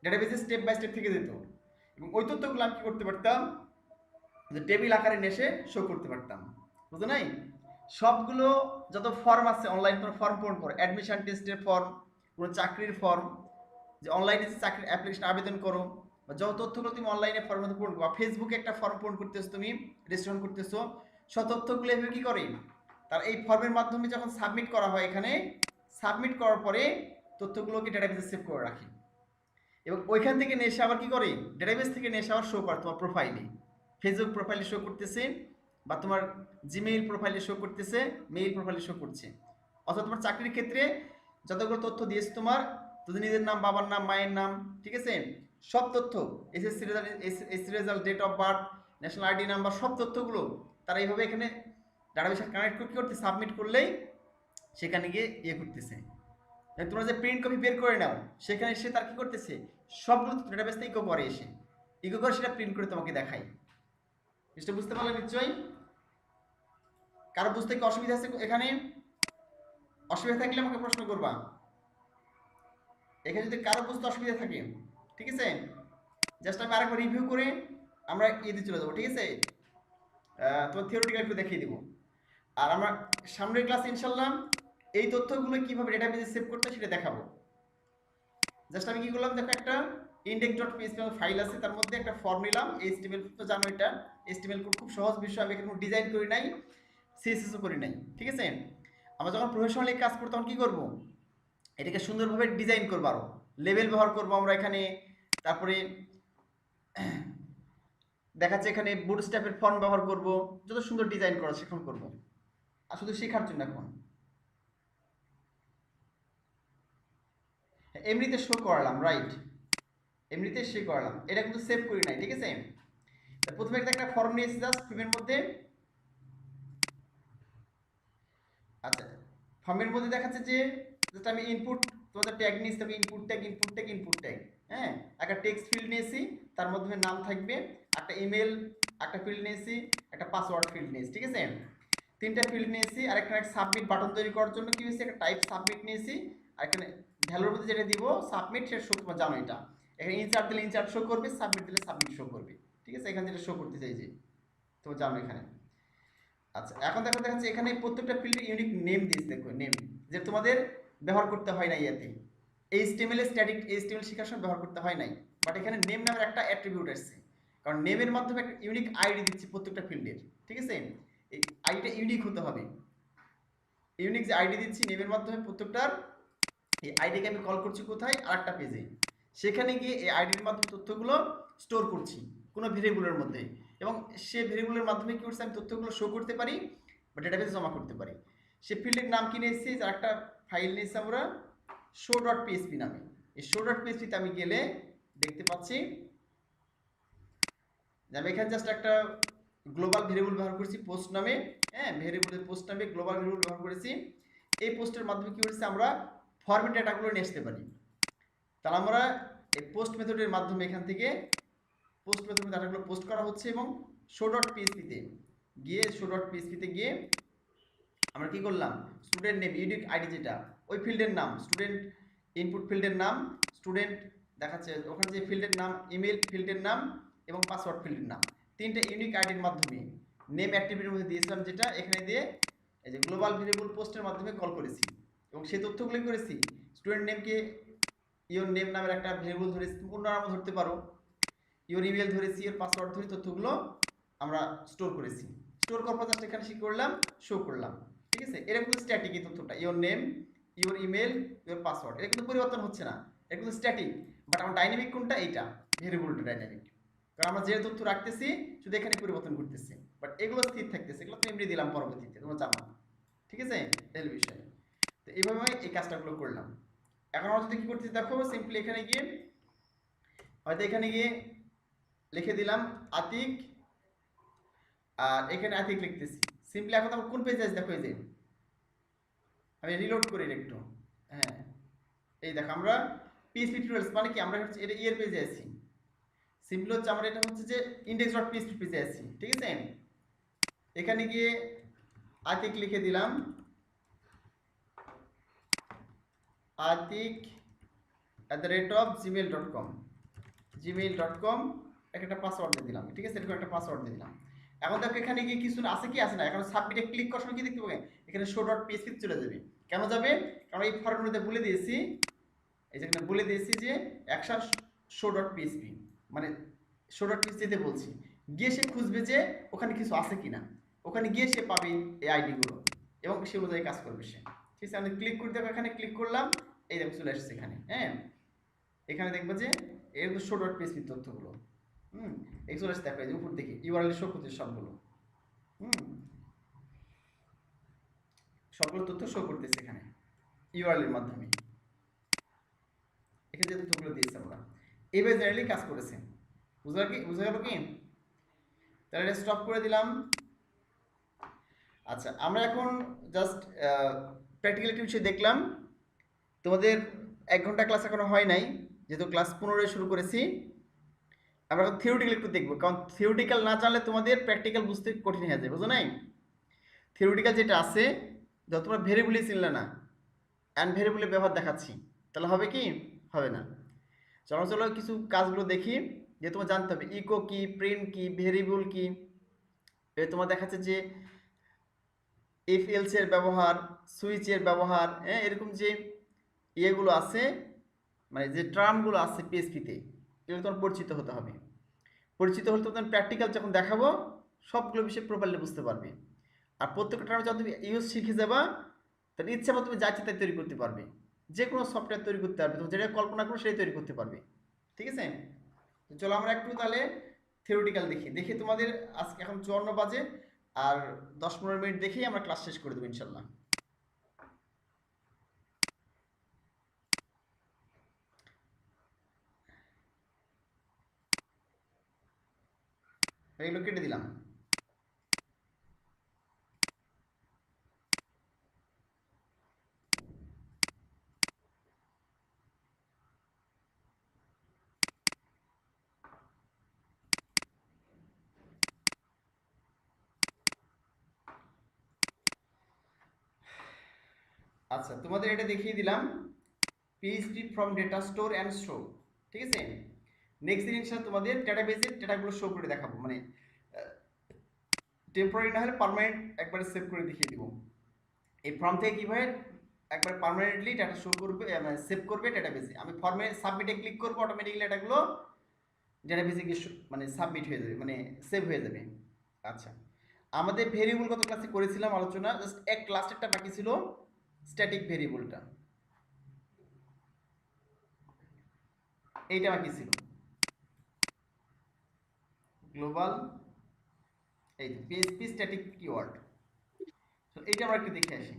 ডেটাবেসে স্টেপ বাই স্টেপ থেকে যেত। এবং ওই তথ্যগুলো আমি কি করতে পারতাম, যে টেবিল আকারে নেসে শো করতে পারতাম। বুঝো নাই? সবগুলো যত ফর্ম আছে অনলাইন, কোনো ফর্ম পূরণ করো, অ্যাডমিশন টেস্টের ফর্ম, কোনো চাকরির ফর্ম, যে অনলাইনে যে চাকরির অ্যাপ্লিকেশন আবেদন করো, বা যত তথ্যগুলো তুমি অনলাইনে ফর্মের মধ্যে পূরণ করো, ফেসবুকে একটা ফর্ম পূরণ করতেছো, তুমি রেজিস্ট্রেশন করতেছো, সব তথ্যগুলো এভাবে কি করে, তার এই ফর্মের মাধ্যমে যখন সাবমিট করা হয়, এখানে সাবমিট করার পরে তথ্যগুলোকে ডেটাবেসে সেভ করে রাখি। এবং ওইখান থেকে নিয়ে এসে আবার কি করে, ডেটাবেস থেকে নিয়ে এসে আবার শো করে তোমার প্রোফাইলে, ফেসবুক প্রোফাইলে শো করতেছে, বা তোমার জিমেইল প্রোফাইলে শো করতেছে, মেইল প্রোফাইলে শো করছে। অথবা তোমার চাকরির ক্ষেত্রে যতগুলো তথ্য দিয়েছে তোমার, তোদের নিজের নাম, বাবার নাম, মায়ের নাম, ঠিক আছে, সব তথ্য, SSC result, SSC result, date of birth, national ID number, সব তথ্যগুলো তারা এইভাবে এখানে ডাটাবেসে কানেক্ট করে কি করতে, সাবমিট করলেই সেখানে গিয়ে ইয়ে করতেছে। তোমরা যে প্রিন্ট কপি বের করে নাও, সেখানে এসে তার কি করতেছে, সবগুলো ডেটাবেস থেকে ইকো করে, এসে ইকো করে সেটা প্রিন্ট করে তোমাকে দেখায়। জিনিসটা বুঝতে পারলে নিশ্চয়ই? কারো বুঝতে কি অসুবিধা আছে এখানে? অসুবিধা থাকলে আমাকে প্রশ্ন করবা, এখানে যদি কারো বুঝতে অসুবিধা থাকে, ঠিক আছে, জাস্ট আমি আরেকবার রিভিউ করে আমরা ইয়েতে চলে যাবো, ঠিক আছে, তোমার থিওরিটিক্যাল একটু দেখিয়ে দিব। আর আমরা সামনের ক্লাসে ইনশাল্লাহ এই তথ্যগুলো কিভাবে ডেটাবেসে সেভ করতে সেটা দেখাবো। জাস্ট আমি কি করলাম, দেখো একটা index.php ফাইল আছে, তার মধ্যে একটা ফর্ম নিলাম, HTML তো জানো, এটা HTML কোড খুব সহজ বিষয়, আমি এখানে ডিজাইন করি নাই, CSS ও করি নাই, ঠিক আছে। আমরা যখন প্রফেশনালি কাজ করব তখন কি করব, এটাকে সুন্দরভাবে ডিজাইন করবো, আরো লেভেল ব্যবহার করব আমরা এখানে, তারপরে দেখাচ্ছে এখানে বুটস্ট্র্যাপের ফর্ম ব্যবহার করব, যত সুন্দর ডিজাইন করা সেখান করব, আর শুধু শেখার জন্য। এখন এমনিতে শো করালাম, রাইট, এমনিতে শো করালাম, এটা কিন্তু সেভ করি নাই, ঠিক আছে। প্রথমে একটা ফর্ম নিয়েছি জাস্ট ফর্মের মধ্যে, আচ্ছা, ফর্মের মধ্যে দেখাচ্ছে যে জাস্ট আমি ইনপুট, তোমাদের ট্যাগ নিয়েছি, তবে input tag, input tag, input tag, হ্যাঁ, একটা টেক্সট ফিল্ড নিয়েছি, তার মধ্যে নাম থাকবে, একটা ইমেল, একটা ফিল্ড নিয়েছি, একটা পাসওয়ার্ড ফিল্ড নিয়েছি, ঠিক আছে, তিনটা ফিল্ড নিয়েছি। আর একটা সাবমিট বাটন তৈরি করার জন্য কি হয়েছে, একটা টাইপ সাবমিট নিয়েছি, আর এখানে ভ্যালুর মধ্যে যেটা দিব সাবমিট, সেটা শো, তোমরা জানো এটা, এখানে ইনসার্ট দিলে ইনসার্ট শো করবে, সাবমিট দিলে সাবমিট শো করবে, ঠিক আছে, এখানে যেটা শো করতে চাইছে তোমরা জানো এখানে। আচ্ছা, এখন দেখো, দেখাচ্ছে এখানে প্রত্যেকটা ফিল্ডে ইউনিক নেম দিয়েছে, দেখো নেম, যে তোমাদের ব্যবহার করতে হয় না ইয়াতে, HTML এ স্ট্যাটিক HTML শেখার সময় ব্যবহার করতে হয় নাই, বাট এখানে নেম নামের একটা অ্যাট্রিবিউট আসছে, কারণ নেমের মাধ্যমে একটা ইউনিক আইডি দিচ্ছি প্রত্যেকটা ফিল্ডের, ঠিক আছে, এই আইডিটা ইউনিক হতে হবে, ইউনিক যে আইডি দিচ্ছি নেমের মাধ্যমে প্রত্যেকটার, এই আইডিকে আমি কল করছি কোথায়, আরেকটা পেজে, সেখানে গিয়ে এই আইডির মাধ্যমে তথ্যগুলো স্টোর করছি কোনো ভেরিয়েবলের মধ্যে, এবং সে ভেরিয়েবলের মাধ্যমে কি করছে, আমি তথ্যগুলো শো করতে পারি বা ডেটাবেসে জমা করতে পারি। সে ফিল্ডের নাম কি নিয়েছি, যে একটা ফাইল নিয়েছি আমরা show.php নামে, এই show.php-তে আমি গেলে দেখতে পাচ্ছি যে আমি এখানে জাস্ট একটা গ্লোবাল ভেরিয়েবল ব্যবহার করেছি পোস্ট নামে, হ্যাঁ, ভেরিয়েবলের পোস্ট নামে গ্লোবাল ভেরিয়েবল ব্যবহার করেছি। এই পোস্টের মাধ্যমে কি করেছি, আমরা ফরম্যাট ডাটাগুলো নিয়ে আসতে পারি। তাহলে আমরা এই পোস্ট মেথডের মাধ্যমে এখান থেকে পোস্ট মেথডে ডাটাগুলো পোস্ট করা হচ্ছে, এবং show.php-তে গিয়ে show.php-তে গিয়ে আমরা কি করলাম, স্টুডেন্ট নেম, ইউনিক আইডি যেটা, ওই ফিল্ডের নাম, স্টুডেন্ট ইনপুট ফিল্ডের নাম, স্টুডেন্ট দেখাচ্ছে ওখানে যে ফিল্ডের নাম, ইমেল ফিল্ডের নাম এবং পাসওয়ার্ড ফিল্ডের নাম, তিনটা ইউনিক আইডির মাধ্যমে নেম অ্যাট্রিবিউটের মধ্যে দিয়েছিলাম, যেটা এখানে দিয়ে এই যে গ্লোবাল ভেরিয়েবল পোস্টের মাধ্যমে কল করেছি, এবং সেই তথ্যগুলো করেছি, স্টুডেন্ট নেমকে ইওর নেম নামের একটা ভেরিয়েবল ধরেছি, অন্য নামও ধরতে পারো, ইওর ইমেল ধরেছি, এর পাসওয়ার্ড ধরে তথ্যগুলো আমরা স্টোর করেছি। স্টোর করার পর জাস্ট এখানে কি করলাম, শো করলাম, ঠিক আছে। এটা কিন্তু স্ট্যাটিক, এই তথ্যটা your name, your email, your password, এটা কিন্তু পরিবর্তন হচ্ছে না, এটা কিন্তু স্ট্যাটিক। বাট আমার ডাইনামিক কোনটা, এইটা ভেরিয়েবলটা ডাইনামিক, কারণ আমরা যে তথ্য রাখতেছি শুধু এখানে পরিবর্তন করতেছি, বাট এগুলো স্থির থাকতেছে, এগুলো তো এমনি দিলাম পরবর্তীতে, তোমরা জানো, ঠিক আছে, এই বিষয়। তো এইভাবে আমি এই কাজটাগুলো করলাম। এখন আমরা যদি কি করতেছি দেখো, সিম্পলি এখানে গিয়ে হয়তো এখানে গিয়ে লিখে দিলাম আতিক, আর এখানে আতিক লিখতেছি সিম্পলি। এখন আমরা কোন পেজে আছে দেখো, এই যে আমি রিলোড করি একটু, হ্যাঁ, এই দেখো আমরা পিএইচপি টিউটোরিয়ালস মানে কি আমরা হচ্ছে এটা এর পেজে আছি, সিম্পল হচ্ছে আমরা এটা হচ্ছে যে index.php পেজে আছি, ঠিক আছে। এখানে গিয়ে আতিক লিখে দিলাম, atik@gmail.com, gmail.com একটা পাসওয়ার্ড দিয়ে দিলাম, ঠিক আছে, এরকম একটা পাসওয়ার্ড দিয়ে দিলাম। এখন দেখো এখানে গিয়ে কিছু আছে কি আছে না, এখন সাবমিটে ক্লিক করার সময় কি দেখতে পাবে এখানে show.php চলে যাবে। কেন যাবে? কারণ এই ফর্মের মধ্যে বলে দিয়েছি, এই যে এখানে বলে দিয়েছি যে অ্যাকশন show.php, মানে show.php যেতে বলছি, গিয়ে সে খুঁজবে যে ওখানে কিছু আছে কিনা, ওখানে গিয়ে সে পাবে এই আইডিগুলো এবং সে অনুযায়ী কাজ করবে সে, ঠিক আছে। আমি ক্লিক করে দেখো, এখানে ক্লিক করলাম, এই দেখো চলে আসছে এখানে, হ্যাঁ এখানে দেখবো যে এর show.php তথ্যগুলো, এই চলে আসছে, দেখো এই যে উপর দিকে ইউআরএল শো করছে সবগুলো, সবগুলো তথ্য শো করতেছে এখানে ইউআরএল এর মাধ্যমে, এখানে যে তথ্যগুলো দিয়েছে আমরা এইভাবে জেনারেলি কাজ করেছে। বুঝা গেল কি? তাহলে এটা স্টপ করে দিলাম। আচ্ছা, আমরা এখন জাস্ট প্র্যাকটিক্যালিটি বিষয় দেখলাম। তোমাদের 1 ঘন্টা ক্লাস এখনো হয় নাই, যেহেতু ক্লাস 15 শুরু করেছি। আমরা এখন থিওরিটিক্যাল একটু দেখবো, কারণ থিওরিটিক্যাল না জানলে তোমাদের প্র্যাকটিক্যাল বুঝতে কঠিন হয়ে যায়, বুঝো নাই? থিওরিটিক্যাল যেটা আছে, যত তোমরা ভেরিয়েবলই চিনলে না, অ্যান্ড ভেরিয়েবলের ব্যবহার দেখাচ্ছি, তাহলে হবে কি? হবে না। চলো কিছু কাজগুলো দেখি, যে তোমার জানতে হবে ইকো কি, প্রিন্ট কি, ভেরিয়েবল কি। তোমার দেখাচ্ছে যে ইফ এলস এর ব্যবহার, সুইচের ব্যবহার, হ্যাঁ এরকম যে ইয়েগুলো আছে, মানে যে টার্মগুলো আছে পিএইচপিতে, এগুলো তোমার পরিচিত হতে হবে। পরিচিত হলে তোমার প্র্যাকটিক্যাল যখন দেখাবো সবগুলো বিষয় প্রপারলি বুঝতে পারবে। আর প্রত্যেকটা টার্মে যখন তুমি ইউজ শিখে যাবা, তাহলে ইচ্ছা মতো তুমি যা ইচ্ছে তাই তৈরি করতে পারবে, যে কোনো সফটওয়্যার তৈরি করতে পারবে, তুমি যেটা কল্পনা করো সেটাই তৈরি করতে পারবে, ঠিক আছে। চলো আমরা একটু তাহলে থিওরিটিক্যাল দেখি তোমাদের আজকে এখন 54 বাজে, আর 10-15 মিনিট দেখেই আমরা ক্লাস শেষ করে দেবো ইনশাল্লাহ। এগুলো কেটে দিলাম। আচ্ছা, তোমাদের এটা দেখিয়ে দিলাম PHP from data store and show, ঠিক আছে। নেক্সট দিন ইনশাআল্লাহ তোমাদের ডেটাবেজের ডেটাগুলো শো করে দেখাবো, মানে টেম্পোরারি না হলে পার্মানেন্ট একবারে সেভ করে দেখিয়ে দিব। এই ফর্ম থেকে কীভাবে একবার পার্মানেন্টলি ডাটা শো করবে, মানে সেভ করবে ডেটাবেজে। আমি ফর্মে সাবমিটে ক্লিক করবো, অটোমেটিক্যালি ডাটাগুলো ডেটাবেজে গিয়ে মানে সাবমিট হয়ে যাবে, মানে সেভ হয়ে যাবে। আচ্ছা, আমাদের ভেরিয়েবল গত ক্লাসে করেছিলাম আলোচনা, জাস্ট এক ক্লাসেরটা বাকি ছিল, স্ট্যাটিক ভেরিয়েবলটা, এইটা বাকি ছিল। গ্লোবাল এই পিএইচপি স্ট্যাটিক কিওয়ার্ড, তো এইটা আমরা একটু দেখে আসি।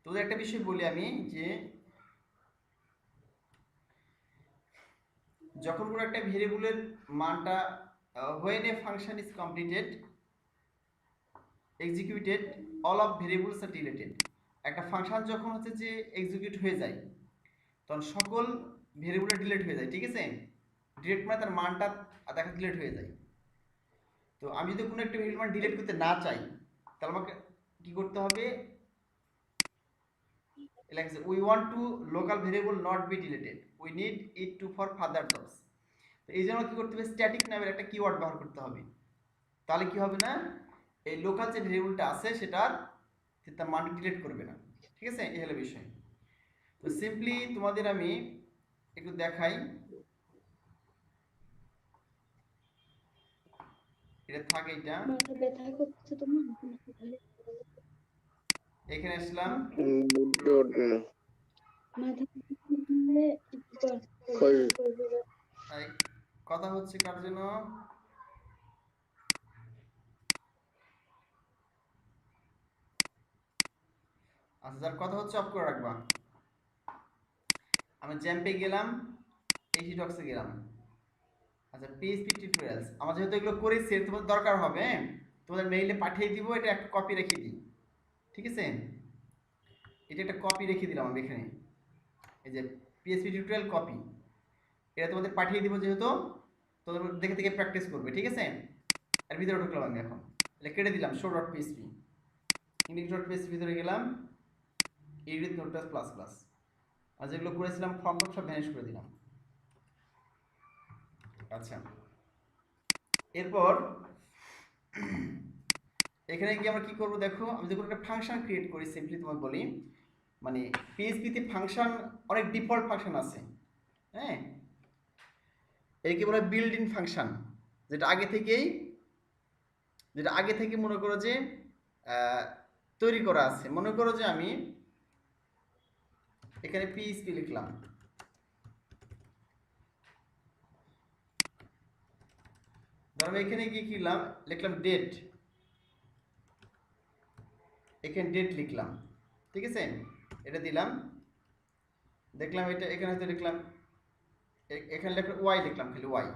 তোদের একটা বিষয় বলি আমি, যে যখন কোনো একটা ভেরিয়েবলের মানটা when a function is completed executed all of variables are deleted, একটা ফাংশন যখন হচ্ছে যে এক্সিকিউট হয়ে যায় তখন সকল ভেরিয়েবল ডিলিট হয়ে যায়, ঠিক আছে। ডিলিট মানে তার মানটা দেখা ডিলিট হয়ে যায়। তো আমি যদি কোনো একটা ভেরিয়েবল মান ডিলিট করতে না চাই, তাহলে আমাকে কি করতে হবে? like we want to local variable not be deleted, we need it to for further jobs। তো এই জন্য কি করতে হবে? স্ট্যাটিক নামের একটা কিওয়ার্ড ব্যবহার করতে হবে, তাহলে কি হবে না, এই লোকাল যে ভেরিয়েবলটা আছে সেটার তার মান ডিলিট করবে না, ঠিক আছে। এই হলো বিষয়। তো সিম্পলি তোমাদের আমি একটু দেখাই, এটা থাকে, এটা এখানে আসলাম, কথা হচ্ছে কার জন্য? আচ্ছা, যার কথা হচ্ছে অফ করে রাখবা। আমি জ্যাম্পে গেলাম, এইচি ডক্সে গেলাম। আচ্ছা, পিএইচপি টিউটোরিয়ালস আমার যেহেতু এগুলো করেছি, তোমাদের দরকার হবে, তোমাদের মেইলে পাঠিয়ে দিব, এটা একটা কপি রেখে দিই, ঠিক আছে। এটা একটা কপি রেখে দিলাম আমি এখানে, এই যে পিএসপি টিউটোরিয়াল কপি, এটা তোমাদের পাঠিয়ে দিব, যেহেতু তোমরা দেখে দেখে প্র্যাকটিস করবে, ঠিক আছে। এর ভিতরে ঢুকলাম আমি এখন, এটা কেটে দিলাম show dot PSP, index dot PSP ভিতরে গেলাম, এডিট নোটপ্যাড প্লাস প্লাস, আর যেগুলো করেছিলাম ফর্ম সব ভ্যানিশ করে দিলাম। আচ্ছা, এরপর এখানে গিয়ে আমরা কি করব দেখো, আমি যখন একটা ফাংশন ক্রিয়েট করি, সিম্পলি তোমাকে বলি, মানে পিএইচপিতে ফাংশন অনেক ডিফল্ট ফাংশন আছে, হ্যাঁ, একে বলে বিল্ড ইন ফাংশন, যেটা আগে থেকে মনে করো যে তৈরি করা আছে। মনে করো যে আমি এখানে পিএইচপি লিখলাম, ধরো এখানে গিয়ে কি লিখলাম ডেট, এখানে ডেট লিখলাম, ঠিক আছে, এটা দিলাম, দেখলাম এটা এখানে হয়তো লিখলাম, এখানে লিখলাম ওয়াই, লিখলাম খালি ওয়াই,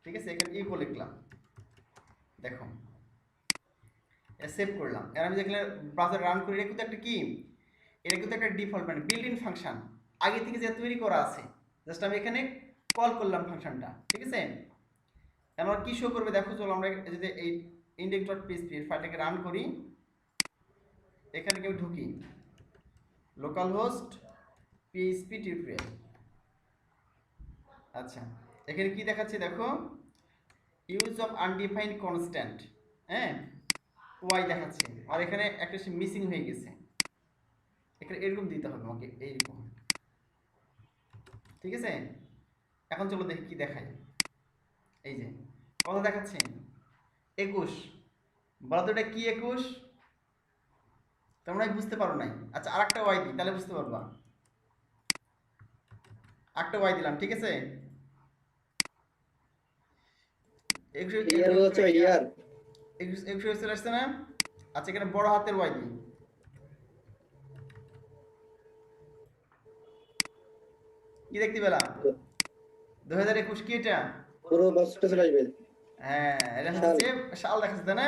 ঠিক আছে, এখানে ইকো লিখলাম, দেখো সেভ করলাম। এর আমি যেখানে ব্রাউজার রান করি, এটা কিন্তু একটা কি, এটা কিন্তু একটা ডিফল্ট মানে বিল্ট ইন ফাংশন, আগে থেকে যে তৈরি করা আছে, জাস্ট আমি এখানে কল করলাম ফাংশনটা, ঠিক আছে। আমার কি শো করবে দেখো, চলো আমরা যদি এই ইন্ডেক্স ডট পিএইচপি ফাইলটাকে রান করি, এখানে কেউ ঢুকি, লোকাল হোস্ট পিএইচপি টিউটোরিয়াল, আচ্ছা, এখানে কি দেখাচ্ছে দেখো, ইউজ অফ আনডিফাইন্ড কনস্ট্যান্ট, হ্যাঁ, ওয়াই দেখাচ্ছে, আর এখানে একটা মিসিং হয়ে গেছে, এখানে এরকম দিতে হবে আমাকে, এইরকম, ঠিক আছে। এখন চলো দেখি কি দেখায়, এই যে কত দেখাচ্ছে 21, বলো তো এটা কি 21, তোমরা বুঝতে পারো নাই। আচ্ছা, আর একটা ওয়াই দিই, তাহলে বুঝতে পারবা, একটা ওয়াই দিলাম, ঠিক আছে, চলে আসছে না। আচ্ছা, এখানে বড় হাতের ওয়াই দিই, কি দেখতে পেলাম 2021, কি এটা পুরো বক্সটা চলে আসবে, হ্যাঁ, এটা হচ্ছে সাল দেখাচ্ছে, তাই না,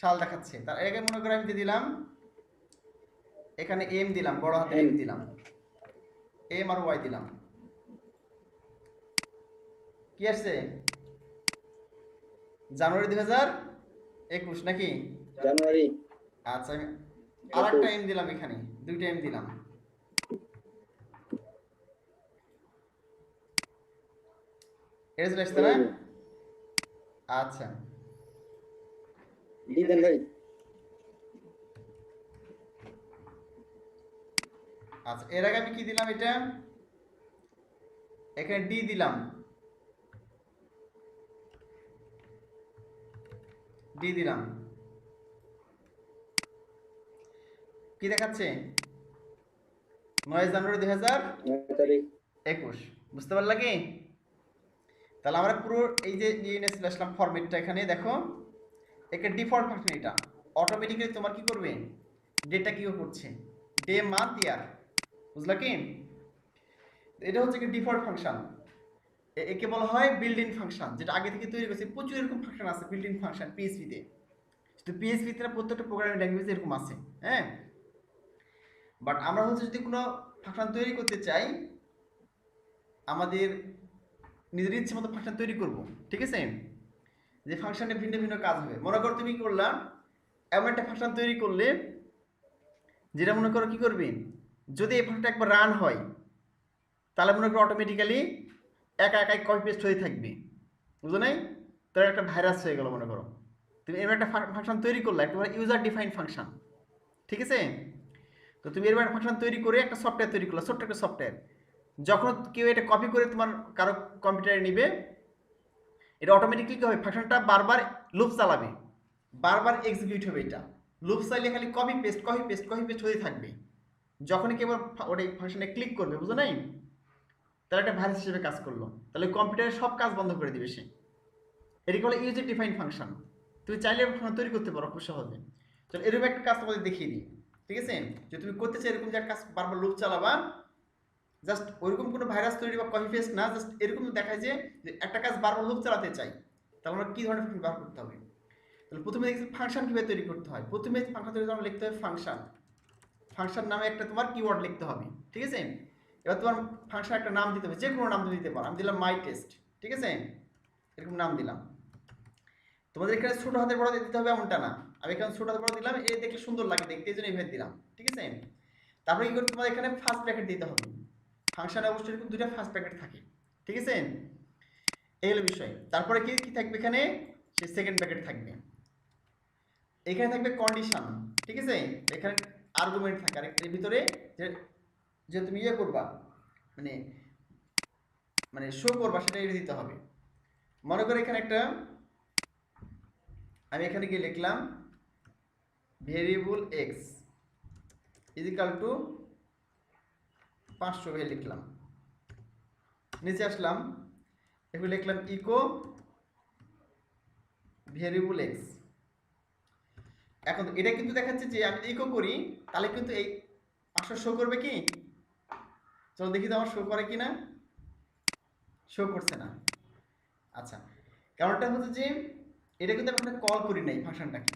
সাল দেখাচ্ছে। তার আগে মনে করে আমি দিয়ে দিলাম, এখানে এম দিলাম, বড় হাতে এম দিলাম, এম আর ওয়াই দিলাম, কি আসছে জানুয়ারি 2021 নাকি জানুয়ারি। আচ্ছা, আমি আরেকটা এম দিলাম, এখানে দুইটা এম দিলাম, এটা চলে আসছে না। আচ্ছা, দিবেন ভাই, আচ্ছা, এর আগে আমি কি দিলাম, এটা এখানে ডি দিলাম, ডি দিলাম, কি দেখাচ্ছে 9 জানুয়ারি 2021, বুঝতে পারলা কি। তাহলে আমরা পুরো এই যে নিয়ে চলে আসলাম ফরম্যাটটা, এখানে দেখো একটা ডিফল্ট ফাংশন, এটা অটোমেটিক্যালি তোমার কি করবে, ডেটা কি করছে, ডে মান্থ ইয়ার, বুঝলা কি। এটা হচ্ছে কি ডিফল্ট ফাংশন, একে বলা হয় বিল্ট ইন ফাংশন, যেটা আগে থেকে তৈরি করেছে। প্রচুর এরকম ফাংশন আছে বিল্ট ইন ফাংশন পিএইচপিতে, তো পিএইচপিতে প্রত্যেকটা প্রোগ্রামিং ল্যাঙ্গুয়েজে এরকম আছে, হ্যাঁ। বাট আমরা হচ্ছে যদি কোনো ফাংশন তৈরি করতে চাই, আমাদের নিজের ইচ্ছে মতো ফাংশন তৈরি করব, ঠিক আছে, যে ফাংশনে ভিন্ন ভিন্ন কাজ হবে। মনে করো তুমি কি করলা, এমন একটা ফাংশন তৈরি করলে, যেটা মনে করো কি করবে, যদি এই ফাংশনটা একবার রান হয়, তাহলে মনে করো অটোমেটিক্যালি একা একাই কপি পেস্ট হয়ে থাকবে, বুঝো নাই, তার একটা ভাইরাস হয়ে গেল। মনে করো তুমি এরকম একটা ফাংশন তৈরি করলে, একটা ইউজার ডিফাইন ফাংশন, ঠিক আছে। তো তুমি এরকম একটা ফাংশন তৈরি করে একটা সফটওয়্যার তৈরি করলো, ছোট্ট একটা সফটওয়্যার, যখন কেউ এটা কপি করে তোমার কারো কম্পিউটারে নিবে, এটা অটোমেটিকলি কি হবে, ফাংশনটা বারবার লুপ চালাবে, বারবার এক্সিকিউট হবে। এটা লুপ চাইলে খালি copy paste copy paste copy paste হয়ে থাকবে, যখনই কেউ ওটা ফাংশনে ক্লিক করবে, বুঝো নাই, তাহলে একটা ভাইরাস হিসেবে কাজ করলো, তাহলে কম্পিউটারের সব কাজ বন্ধ করে দিবে সে। এটাকে বলে ইউজার ডিফাইন ফাংশন। তুমি চাইলে ফাংশন তৈরি করতে পারো খুব সহজে। চলো এরকম একটা কাজ তোমাদের দেখিয়ে দিই, ঠিক আছে। যে তুমি করতে চাই এরকম যে কাজ বারবার লুপ চালাবা, জাস্ট ওইরকম কোনো ভাইরাস তৈরি বা কপি পেস্ট না, জাস্ট এরকম দেখায় যে একটা কাজ বারবার লুপ চালাতে চাই, তাহলে আমরা কী ধরনের ফাংশন ব্যবহার করতে হবে। তাহলে প্রথমে দেখছি ফাংশন কীভাবে তৈরি করতে হয়। প্রথমে ফাংশন তৈরি করতে লিখতে হবে ফাংশন, ফাংশন নামে একটা তোমার কিওয়ার্ড লিখতে হবে, ঠিক আছে। এবার তোমার ফাংশন একটা নাম দিতে হবে, যে কোনো নাম দিতে পারো। আমি দিলাম মাই টেস্ট, ঠিক আছে, এরকম নাম দিলাম। তোমাদের এখানে ছোট হাতের বড় দিতে হবে এমনটা না, আমি এখানে ছোট হাতের বড় দিলাম, এই দেখলে সুন্দর লাগে দেখতে, এই জন্য এইভাবে দিলাম, ঠিক আছে। তারপরে কি করতে, তোমাদের এখানে ফার্স্ট ব্র্যাকেট দিতে হবে। ফাংশনে অবশ্যই এরকম দুইটা ফার্স্ট ব্র্যাকেট থাকে, ঠিক আছে, এই হলো বিষয়। তারপরে কি কি থাকবে এখানে, সেই সেকেন্ড ব্র্যাকেট থাকবে, এখানে থাকবে কন্ডিশন, ঠিক আছে, এখানে আর্গুমেন্ট থাকে আর এর ভিতরে যে যে তুমি ইয়ে করবা, মানে মানে শো করবা, সেটা এটা দিতে হবে। মনে করো এখানে একটা, আমি এখানে গিয়ে লিখলাম ভেরিয়েবল এক্স ইজিক্যাল টু 500 হয়ে লিখলাম, নিচে আসলাম, এবার লিখলাম ইকো ভেরিয়েবল এক্স। এখন এটা কিন্তু দেখাচ্ছে যে আমি ইকো করি তাহলে কিন্তু এই 500 শো করবে কি, চলো দেখি তো আমার শো করে কি না, শো করছে না। আচ্ছা, কারণটা হচ্ছে যে এটা কিন্তু আমি কল করি নাই ফাংশনটাকে,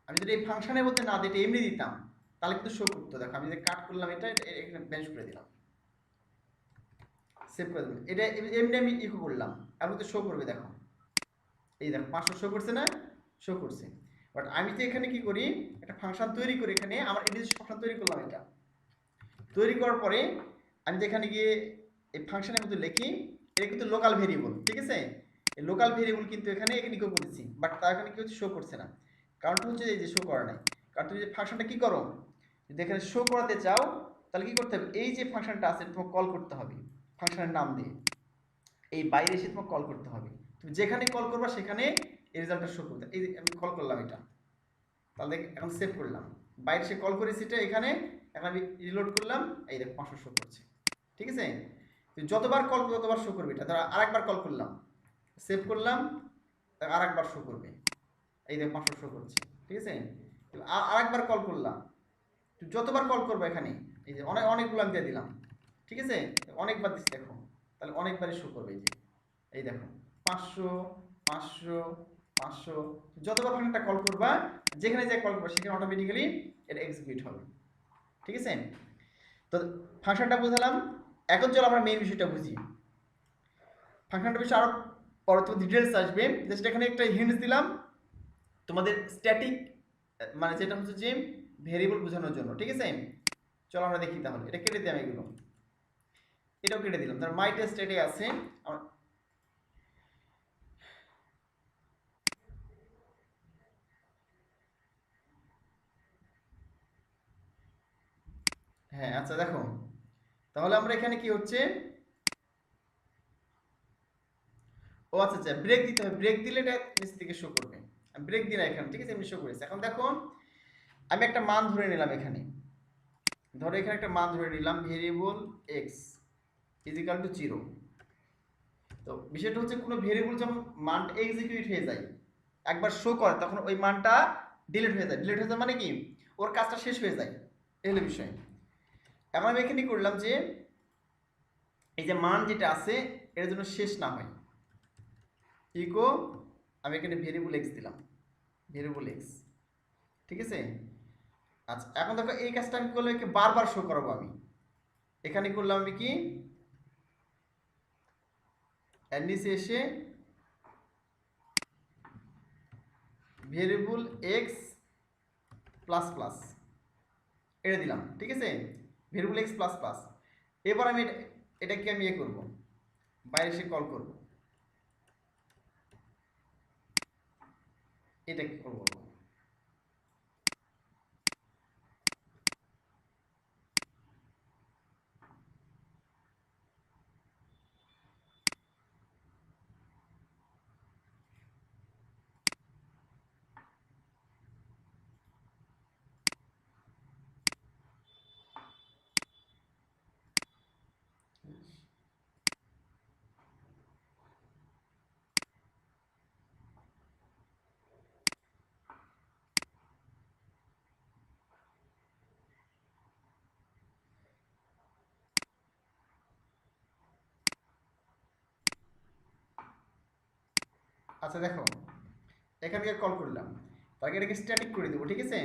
আমি যদি এই ফাংশনের মধ্যে না দিই, এটা এমনি দিতাম তাহলে কিন্তু শো করতো। দেখো আমি যদি কাট করলাম, এটা এখানে বেঞ্চ করে দিলাম, সেভ করে দিলাম, এটা এমনি আমি ইকো করলাম, এখন তো শো করবে। দেখো এই দেখো 500 শো করছে না, শো করছে। বাট আমি তো এখানে কি করি, একটা ফাংশন তৈরি করি, এখানে আমার এডিট ফাংশন তৈরি করলাম, এটা তৈরি করার পরে আমি তো এখানে গিয়ে এই ফাংশনের মধ্যে লিখি, এটা কিন্তু লোকাল ভেরিয়েবল, ঠিক আছে, এই লোকাল ভেরিয়েবল কিন্তু এখানে ইকো করেছি, বাট তার এখানে কি হচ্ছে, শো করছে না। কারণটা হচ্ছে এই যে শো করা নাই, কারণ তুমি যে ফাংশনটা কি করো, যদি এখানে শো করাতে চাও তাহলে কি করতে হবে, এই যে ফাংশনটা আছে তোমাকে কল করতে হবে ফাংশনের নাম দিয়ে, এই বাইরে এসে তোমাকে কল করতে হবে, তুমি যেখানে কল করবা সেখানে এই রেজাল্টটা শো করতে। এই আমি কল করলাম এটা, তাহলে এখন সেভ করলাম, বাইরে সে কল করেছি এটা এখানে, এখন আমি রিলোড করলাম, এই দেখো 500 শো করছে, ঠিক আছে। যতবার কল করবে ততবার শো করবে। এটা ধর আরেকবার কল করলাম, সেভ করলাম, আরেকবার শো করবে, এই দেখো 500 শো করছে, ঠিক আছে। আরেকবার কল করলাম, যতবার কল করবো এখানে, এই যে অনেকগুলো আমি দিয়ে দিলাম, ঠিক আছে, অনেকবার দিচ্ছি দেখো, তাহলে অনেকবারই শো করবে। এই যে এই দেখো 500 500 500, যতবার ফাংশনটা কল করবা, যেখানে যে কল করবা সেখানে অটোমেটিক্যালি এটা এক্সিকিউট হবে, ঠিক আছে। তো ফাংশনটা বুঝালাম, এখন চলো আমরা মেইন বিষয়টা বুঝি। ফাংশনটা বিষয়ে আরো পরে তো ডিটেলস আসবে, জাস্ট এখানে একটা হিন্টস দিলাম তোমাদের স্ট্যাটিক, মানে যেটা হচ্ছে যে ভেরিয়েবল বোঝানোর জন্য, ঠিক আছে। চলো আমরা দেখি, তাহলে এটা কেটে দিলাম, এগুলো এটাও কেটে দিলাম, তার মাই টেস্ট এটাই আছে। হ্যাঁ আচ্ছা দেখো, তাহলে আমরা এখানে কি হচ্ছে, ও আচ্ছা আচ্ছা ব্রেক দিতে হবে, ব্রেক দিলে এটা নিচ থেকে শো করবে, আমি ব্রেক দিই না এখানে, ঠিক আছে, এমনি শো করেছে। এখন দেখো আমি একটা মান ধরে নিলাম এখানে, ধরো এখানে একটা মান ধরে নিলাম ভেরিয়েবল এক্স ইজিক্যাল টু 0। তো বিষয়টা হচ্ছে কোনো ভেরিয়েবল যখন মানটা এক্সিকিউট হয়ে যায়, একবার শো করে, তখন ওই মানটা ডিলিট হয়ে যায়। ডিলিট হয়ে যায় মানে কি, ওর কাজটা শেষ হয়ে যায়, এই হলো বিষয়। এখন আমি এখানে করলাম যে এই যে মান যেটা আছে এর জন্য শেষ না হয়, ইকো আমি এখানে ভেরিয়েবল এক্স দিলাম, ভেরিয়েবল এক্স, ঠিক আছে। আচ্ছা এখন দেখো এই কাজটা আমি করলে বারবার শো করাবো, আমি এখানে করলাম আমি কি, এর নিচে এসে ভেরিয়েবল এক্স প্লাস প্লাস এটা দিলাম, ঠিক আছে, ভেরিয়েবল এক্স প্লাস প্লাস। এবার আমি এটাকে আমি ইয়ে করবো, বাইরে এসে কল করবো, এটা কি করবো, আচ্ছা দেখো এখানকে কল করলাম, তাকে এটাকে স্ট্যাটিক করে দেবো, ঠিক আছে।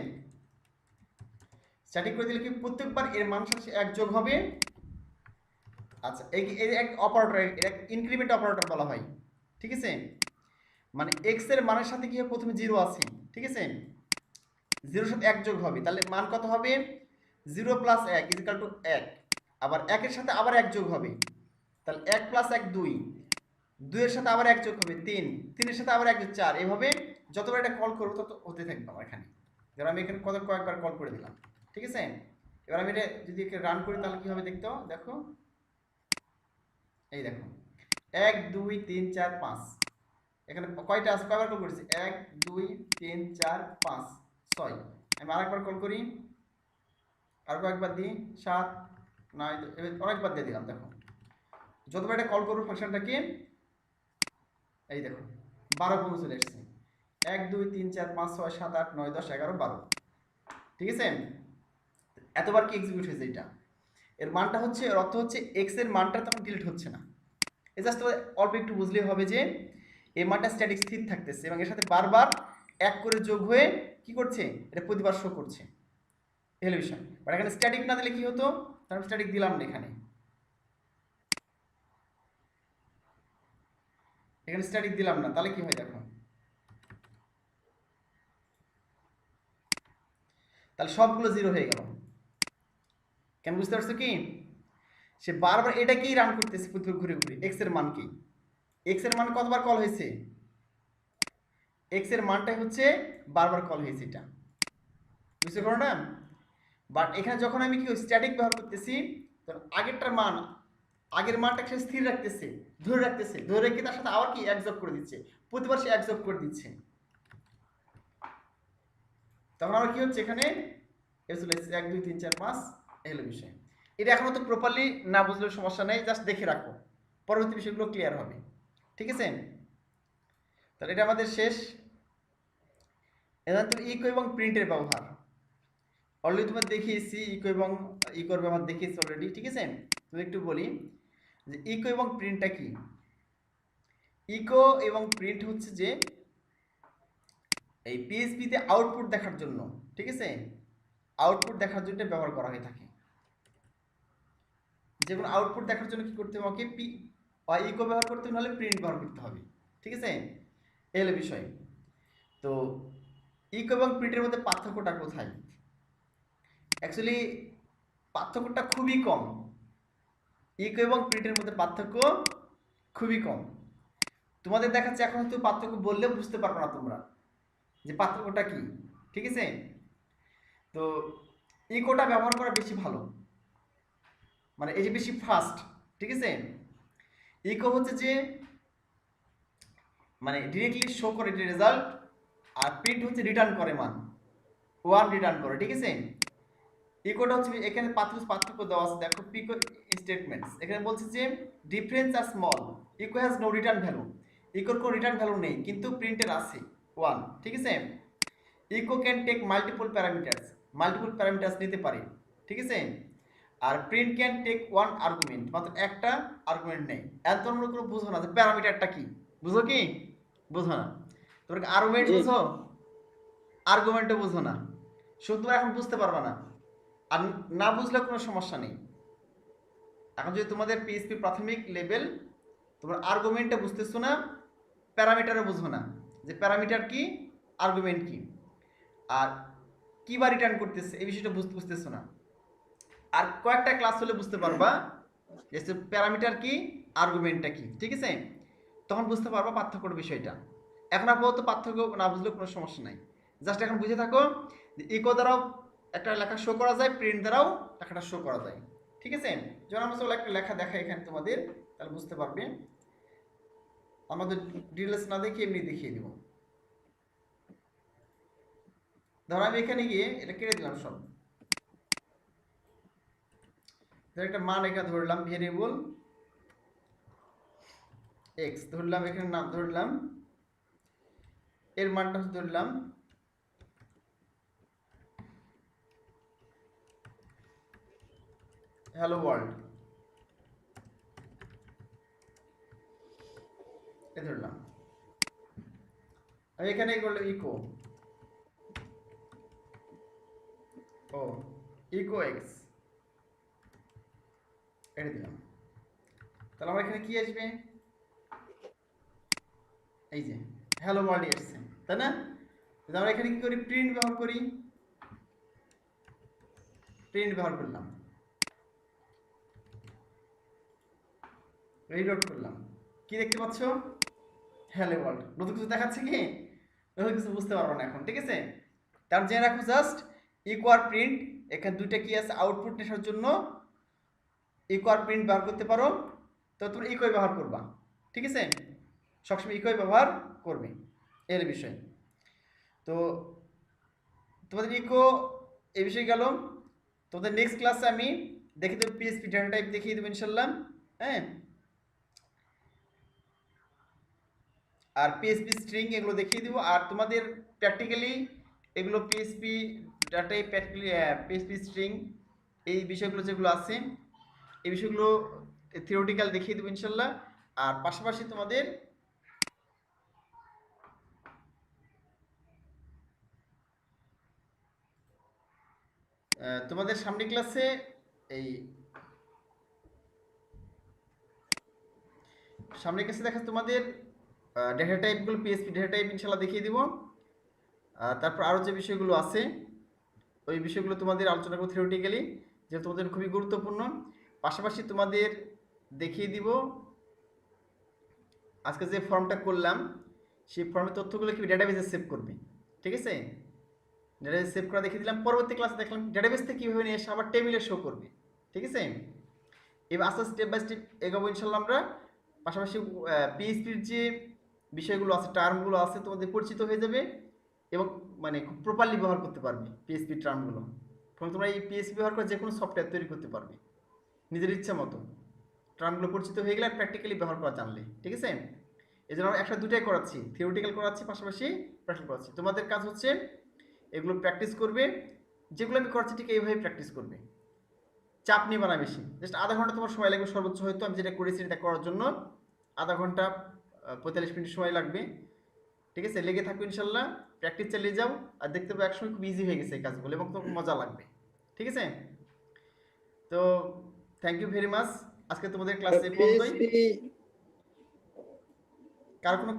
স্ট্যাটিক করে দিলে কি প্রত্যেকবার এর মান সাথে 1 যোগ হবে, আচ্ছা, এই এই এক অপারেটর, এটা ইনক্রিমেন্ট অপারেটর বলা হয়, ঠিক আছে? মানে এক্স এর মানের সাথে কি হবে, প্রথমে 0 আছে, ঠিক আছে? 0 এর সাথে 1 যোগ হবে, তাহলে মান কত হবে? 0 প্লাস 1 ইকুয়াল টু 1। আবার 1 এর সাথে আবার 1 যোগ হবে, তাহলে 1 প্লাস 1 2, 2 এর সাথে আবার 1 যোগ হবে 3, 3 এর সাথে আবার 1 যোগ 4, এভাবে যতবার এটা কল করব তত হতে থাকবে আমার এখানে। ধর আমি এখানে কয়েকবার কল করে দিলাম, ঠিক আছে? এবার আমি এটা যদি রান করি তাহলে কি হবে দেখতে, দেখো এই দেখো 1 2 3 4 5, এখানে কয়টা আছে, কয়বার কল করেছি? 1 2 3 4 5 6। আমি আরেকবার কল করি, আর কয়েকবার দিই 7 9, অনেকবার দিয়ে দিলাম। দেখো যতবার এটা কল করবো ফাংশনটাকে, এই দেখো 12 পর্যন্ত চলে এসেছে। 1 2 3 4 5 6 7 8 9 10 11 12, ঠিক আছে? এতবার কি এক্সিকিউট হয়েছে এটা, এর মানটা হচ্ছে, এর অর্থ হচ্ছে এক্স এর মানটা তখন ডিলিট হচ্ছে না। এই জাস্ট অল্প একটু বুঝলেই হবে যে এই মানটা স্ট্যাটিক স্থির থাকতেছে এবং এর সাথে বারবার 1 করে যোগ হয়ে কি করছে, এটা প্রতিবার শো করছে, এই বিষয়। বাট এখানে স্ট্যাটিক না দিলে কি হতো, কারণ স্ট্যাটিক দিলাম না, এখানে স্ট্যাটিক দিলাম না, তাহলে কি হয় দেখো, তাহলে সবগুলো 0 হয়ে গেল। কেন, বুঝতে পারছো কি? সে বারবার এটাকেই রান করতেছে প্রতিবার ঘুরে ঘুরে, এক্স এর মান কি, এক্স এর মান কতবার কল হয়েছে, এক্স এর মানটাই হচ্ছে বারবার কল হয়েছে, এটা বুঝতে পারো না? বাট এখানে যখন আমি কি স্ট্যাটিক ব্যবহার করতেছি, তখন আগেরটার মান, আগের মানটাকে সে স্থির রাখতেছে, ধরে রাখতেছে, ধরে রেখে তার সাথে আবার কি এক যোগ করে দিচ্ছে, প্রতিবার সে এক যোগ করে দিচ্ছে। তখন আবার কি হচ্ছে, এখানে চলে এসেছে 1 2 3 4 5, এগুলো বিষয়। এটা এখনো তো প্রপারলি না বুঝলেও সমস্যা নেই, জাস্ট দেখে রাখো, পরবর্তী বিষয়গুলো ক্লিয়ার হবে, ঠিক আছে? তাহলে এটা আমাদের শেষ। এবার তুমি ইকো এবং প্রিন্টের ব্যবহার অলরেডি তোমার দেখিয়েছি, ইকোর ব্যবহার দেখিয়েছি অলরেডি, ঠিক আছে? তুমি একটু বলি যে ইকো এবং প্রিন্টটা কি। ইকো এবং প্রিন্ট হচ্ছে যে এই পিএইচপিতে আউটপুট দেখার জন্য, ঠিক আছে? আউটপুট দেখার জন্য ব্যবহার করা হয়ে থাকে। যে কোনো আউটপুট দেখার জন্য কি করতে হবে, আমাকে ইকো ব্যবহার করতে হবে, নাহলে প্রিন্ট ব্যবহার করতে হবে, ঠিক আছে? এই হলো বিষয়। তো ইকো এবং প্রিন্টের মধ্যে পার্থক্যটা কোথায়? অ্যাকচুয়ালি পার্থক্যটা খুবই কম, ইকো এবং প্রিন্টের মধ্যে পার্থক্য খুবই কম। তোমাদের দেখাচ্ছে, এখন তো পার্থক্য বললেও বুঝতে পারবে না তোমরা যে পার্থক্যটা কি, ঠিক আছে? তো ইকোটা ব্যবহার করা বেশি ভালো, মানে এই যে বেশি ফাস্ট, ঠিক আছে? ইকো হচ্ছে যে মানে ডিরেক্টলি শো করে রেজাল্ট, আর প্রিন্ট হচ্ছে রিটার্ন করে মান, ওয়ান রিটার্ন করে, ঠিক আছে? ইকোটা হচ্ছে, এখানে পার্থক্য দেওয়া আছে, দেখো পিকো স্টেটমেন্টস, এখানে বলছে যে difference are small, echo has no return value, ইকোর কোনো রিটার্ন ভ্যালু নেই, কিন্তু প্রিন্টের আছে 1, ঠিক আছে? Echo can take multiple parameters নিতে পারে, ঠিক আছে? আর print can take one argument, মাত্র একটা আর্গুমেন্ট নেই। এত তোমরা কোনো বুঝো না যে প্যারামিটারটা কি, বুঝো কি? বুঝো না। তোমরা আর্গুমেন্ট জি বুঝো, আর্গুমেন্টও বুঝো না, শুধু এখন বুঝতে পারবা না, আর না বুঝলে কোনো সমস্যা নেই। এখন যদি তোমাদের পিএইচপি প্রাথমিক লেভেল, তোমরা আর্গুমেন্টটা বুঝতেছো না, প্যারামিটারও বুঝো না, যে প্যারামিটার কি, আর্গুমেন্ট কি, আর কি বা রিটার্ন করতেছে, এই বিষয়টা বুঝতেছো না। আর কয়েকটা ক্লাস হলে বুঝতে পারবা যে প্যারামিটার কি, আর্গুমেন্টটা কি, ঠিক আছে? তখন বুঝতে পারবা পার্থক্যর বিষয়টা। এখন আপাতত পার্থক্য না বুঝলেও কোনো সমস্যা নাই, জাস্ট এখন বুঝে থাকো যে ইকো দ্বারাও একটা লেখা শো করা যায়, প্রিন্ট দ্বারাও লেখাটা শো করা যায়, ঠিক আছে? যখন আমরা চলো একটা লেখা দেখাই এখানে তোমাদের, তাহলে বুঝতে পারবে। আমাদের ডিটেলস না দেখে এমনি দেখিয়ে দিব। ধরো আমি এখানে গিয়ে এটা কেটে দিলাম সব, একটা মান এখানে ধরলাম, ভেরিয়েবল এক্স ধরলাম, এখানে নাম ধরলাম, এর মানটা ধরলাম হ্যালো ওয়ার্ল্ড, এ ধরলাম। আমি এখানে করলাম ইকো, ও ইকো এক্স, এটা দিলাম। তাহলে আমার এখানে কি আসবে, এই যে হ্যালো ওয়ার্ল্ড এসছে, তাই না? তাহলে আমরা এখানে কি করি, প্রিন্ট ব্যবহার করি, প্রিন্ট ব্যবহার করলাম, রিলোড করলাম, কি দেখতে পাচ্ছ, হ্যালো ওয়ার্ল্ড। নতুন কিছু দেখাচ্ছে কি, নতুন কিছু বুঝতে পারবো না এখন, ঠিক আছে? তার জেনে রাখো জাস্ট ইকুয়ার প্রিন্ট, এখানে দুইটা কি আছে, আউটপুট নেওয়ার জন্য ইকুয়ার প্রিন্ট ব্যবহার করতে পারো, তো তোমরা ইকুয়াই ব্যবহার করবা, ঠিক আছে? সবসময় ইকুয়াই ব্যবহার করবে, এর বিষয়। তো তোমাদের ইকো এই বিষয়ে গেল। তোমাদের নেক্সট ক্লাসে আমি দেখে দেবো পিএসপি ডেটা টাইপ দেখিয়ে দেবো ইনশাল্লাহ, হ্যাঁ, আর পিএসপি স্ট্রিং এগুলো দেখিয়ে দেবো। আর তোমাদের প্র্যাকটিক্যালি এগুলো PSP data type, practically PSP string, এই বিষয়গুলো যেগুলো আছে এই বিষয়গুলো থিওরিটিক্যাল দেখিয়ে দেবো ইনশাল্লাহ। আর পাশাপাশি তোমাদের তোমাদের সামনে ক্লাসে এই সামনের ক্লাসে দেখা তোমাদের ডেটা টাইপগুলো, পিএসপি ডেটা টাইপ ইনশাল্লাহ দেখিয়ে দিব। তারপর আরও যে বিষয়গুলো আছে ওই বিষয়গুলো তোমাদের আলোচনা করবো থিওরিটিক্যালি, যে তোমাদের খুবই গুরুত্বপূর্ণ। পাশাপাশি তোমাদের দেখিয়ে দিব আজকে যে ফর্মটা করলাম সেই ফর্মের তথ্যগুলো কি ডেটাবেসে সেভ করবে, ঠিক আছে? ডেটাবেস সেভ করা দেখিয়ে দিলাম। পরবর্তী ক্লাসে দেখলাম ডেটাবেস থেকে কীভাবে নিয়ে এসে আবার টেবিলে শো করবে, ঠিক আছে? এবার আস্তে আস্তে স্টেপ বাই স্টেপ এগোবো ইনশাল্লাহ আমরা। পাশাপাশি পিএইচপির যে বিষয়গুলো আছে, টার্মগুলো আছে, তোমাদের পরিচিত হয়ে যাবে এবং মানে খুব প্রপারলি ব্যবহার করতে পারবে পিএইচপি টার্মগুলো। ফলে তোমরা এই পিএইচপি ব্যবহার করে যে কোনো সফটওয়্যার তৈরি করতে পারবে নিজের ইচ্ছা মতো, টার্মগুলো পরিচিত হয়ে গেলে আর প্র্যাকটিক্যালি ব্যবহার করা জানলে, ঠিক আছে? এই জন্য আমরা একসাথে দুটাই করাচ্ছি, থিওরিটিক্যাল করাচ্ছি, পাশাপাশি প্র্যাকটিক্যাল করাচ্ছি। তোমাদের কাজ হচ্ছে এগুলো প্র্যাকটিস করবে, যেগুলো আমি করাচ্ছি ঠিক এইভাবে প্র্যাকটিস করবে, চাপ নিবে না বেশি। জাস্ট আধা ঘন্টা তোমার সময় লাগবে সর্বোচ্চ, হয়তো আমি যেটা করেছি এটা করার জন্য আধা ঘন্টা 45 মিনিট সময় লাগবে, ঠিক আছে? লেগে থাকবে ইনশাল্লাহ, প্র্যাকটিস চালিয়ে যাও, আর দেখতে পাবো একসময় খুব ইজি হয়ে গেছে এই কাজগুলো এবং তোমার মজা লাগবে, ঠিক আছে? তো থ্যাংক ইউ ভেরি মাচ, আজকে তোমাদের ক্লাসে পর্যন্তই। পিএসপি কার কোনো